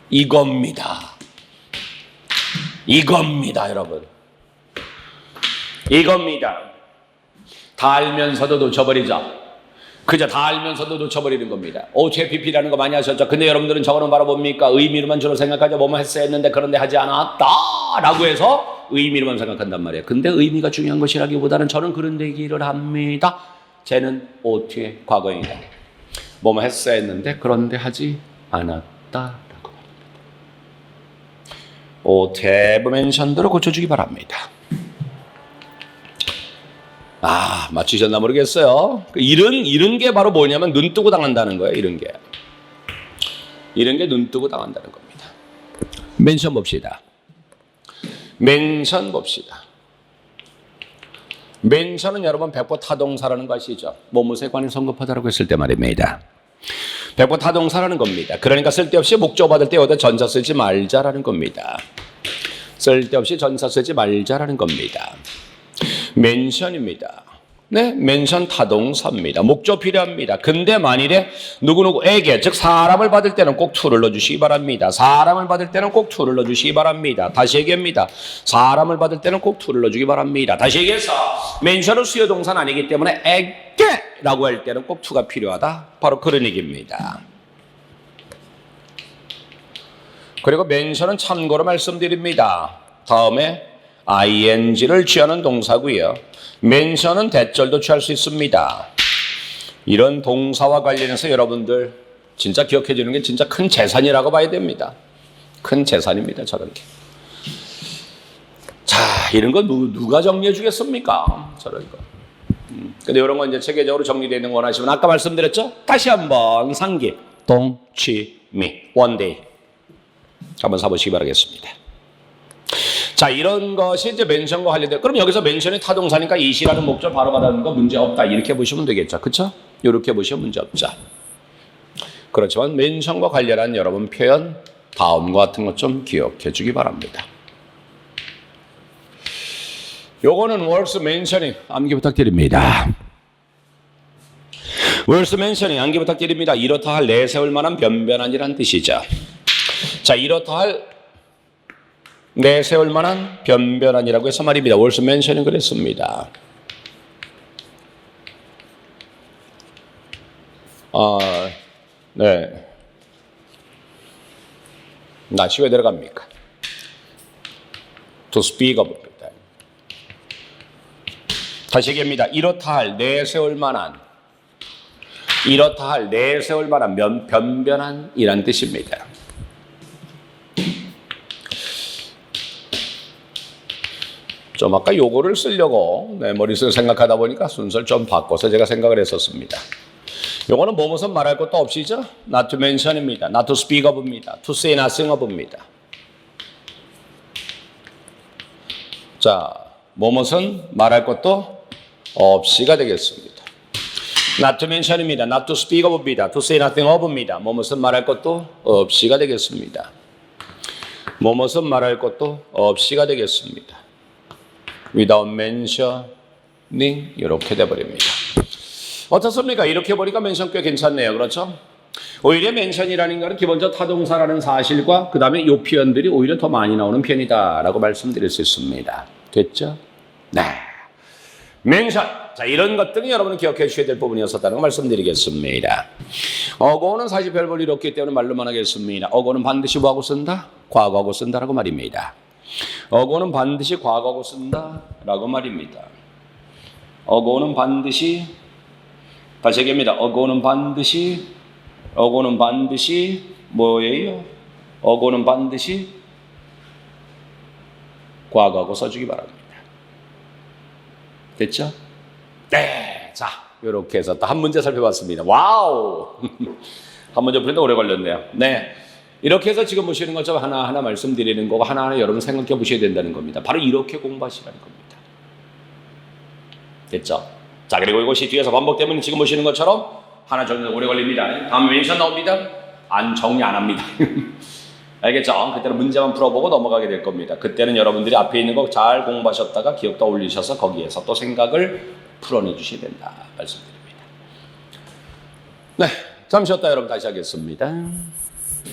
이겁니다, 여러분. 이겁니다. 다 알면서도 놓쳐버리죠. 그저 다 알면서도 놓쳐버리는 겁니다. 오투의 PP라는 거 많이 하셨죠. 근데 여러분들은 저거는 바로 뭡니까? 의미로만 주로 생각하죠. 뭐뭐 했어야 했는데 그런데 하지 않았다 라고 해서 의미로만 생각한단 말이에요. 근데 의미가 중요한 것이라기보다는 저는 그런 얘기를 합니다. 쟤는 오투의 과거형이다. 뭐뭐 했어야 했는데 그런데 하지 않았다라고 말합니다. 오투의 멘션대로 고쳐주기 바랍니다. 맞추셨나 모르겠어요. 이런 게 바로 뭐냐면 눈 뜨고 당한다는 거예요. 이런 게 눈 뜨고 당한다는 겁니다. 멘션 봅시다. 멘션은 여러분 백보 타동사라는 거 아시죠? 뭐뭐에 관해 성급하다라고 했을 때 말입니다. 백보 타동사라는 겁니다. 그러니까 쓸데없이 목적 받을 때 어디 전사 쓰지 말자라는 겁니다. 쓸데없이 전사 쓰지 말자라는 겁니다. 멘션입니다. 네, 멘션 타동사입니다. 목적 필요합니다. 근데 만일에 누구누구에게, 즉 사람을 받을 때는 꼭 to를 넣어주시기 바랍니다. 사람을 받을 때는 꼭 to를 넣어주시기 바랍니다. 다시 얘기합니다. 사람을 받을 때는 꼭 to를 넣어주기 바랍니다. 다시 얘기해서 멘션은 수요동사는 아니기 때문에 에게라고 할 때는 꼭 to가 필요하다. 바로 그런 얘기입니다. 그리고 멘션은 참고로 말씀드립니다. 다음에 ing를 취하는 동사고요. 멘션은 대절도 취할 수 있습니다. 이런 동사와 관련해서 여러분들 진짜 기억해 주는 게 진짜 큰 재산이라고 봐야 됩니다. 큰 재산입니다. 저런 게. 자, 이런 거 누가 정리해 주겠습니까? 저런 거. 근데 이런 건 이제 체계적으로 정리되어 있는 거 원하시면 아까 말씀드렸죠? 다시 한번 상기, 동치미, 원데이 한번 사보시기 바라겠습니다. 자, 이런 것이 이제 멘션과 관련된. 그럼 여기서 멘션이 타동사니까 이시라는 목적 바로 받아는 거 문제 없다. 이렇게 보시면 되겠죠. 그렇죠? 이렇게 보시면 문제 없죠. 그렇지만 멘션과 관련한 여러분 표현 다음과 같은 것 좀 기억해 주기 바랍니다. 요거는 words mentioning 암기 부탁드립니다. words mentioning 암기 부탁드립니다. 이렇다 할 내세울 만한 변변한이란 뜻이죠. 자, 이렇다 할 내세울 만한 변변한이라고 해서 말입니다. words mentioning 그랬습니다. 네. 낯이 왜 들어갑니까? to speak of입니다. 다시 얘기합니다. 이렇다 할 내세울 만한, 이렇다 할 내세울 만한 변변한이란 뜻입니다. 좀 아까 요거를 쓰려고 내 머릿속에 생각하다 보니까 순서를 좀 바꿔서 제가 생각을 했었습니다. 요거는 뭐뭐선 말할 것도 없이죠. Not to mention입니다. Not to speak of입니다. To say nothing of입니다. 자, 뭐뭐선 말할 것도 없이가 되겠습니다. Not to mention입니다. Not to speak of입니다. To say nothing of입니다. 뭐뭐선 말할 것도 없이가 되겠습니다. 뭐뭐선 말할 것도 없이가 되겠습니다. Without mentioning 이렇게 돼버립니다. 어떻습니까? 이렇게 보니까 멘션 꽤 괜찮네요. 그렇죠? 오히려 멘션이라는 것은 기본적으로 타동사라는 사실과 그 다음에 이 표현들이 오히려 더 많이 나오는 편이다라고 말씀드릴 수 있습니다. 됐죠? 네. 멘션. 자, 이런 것들은 여러분은 기억해 주셔야 될 부분이었었다는 걸 말씀드리겠습니다. 어고는 사실 별 볼일 없기 때문에 말로만 하겠습니다. 어고는 반드시 뭐하고 쓴다? 과거하고 쓴다라고 말입니다. 어고는 반드시 과거하고 쓴다라고 말입니다. 어고는 반드시 다시 얘기합니다. 어고는 반드시 뭐예요? 어고는 반드시 과거하고 써주기 바랍니다. 됐죠? 네. 자, 이렇게 해서 또 한 문제 살펴봤습니다. 와우! 한 문제 풀는데 오래 걸렸네요. 네. 이렇게 해서 지금 보시는 것처럼 하나하나 말씀드리는 거고 하나하나 여러분 생각해 보셔야 된다는 겁니다. 바로 이렇게 공부하시라는 겁니다. 됐죠? 자, 그리고 이것이 뒤에서 반복되면 지금 보시는 것처럼 하나 정리는 오래 걸립니다. 다음 멘션 나옵니다. 정리 안 합니다. 알겠죠? 그때는 문제만 풀어보고 넘어가게 될 겁니다. 그때는 여러분들이 앞에 있는 거 잘 공부하셨다가 기억 떠올리셔서 거기에서 또 생각을 풀어내 주셔야 된다 말씀드립니다. 네, 잠시 쉬었다 여러분 다시 하겠습니다.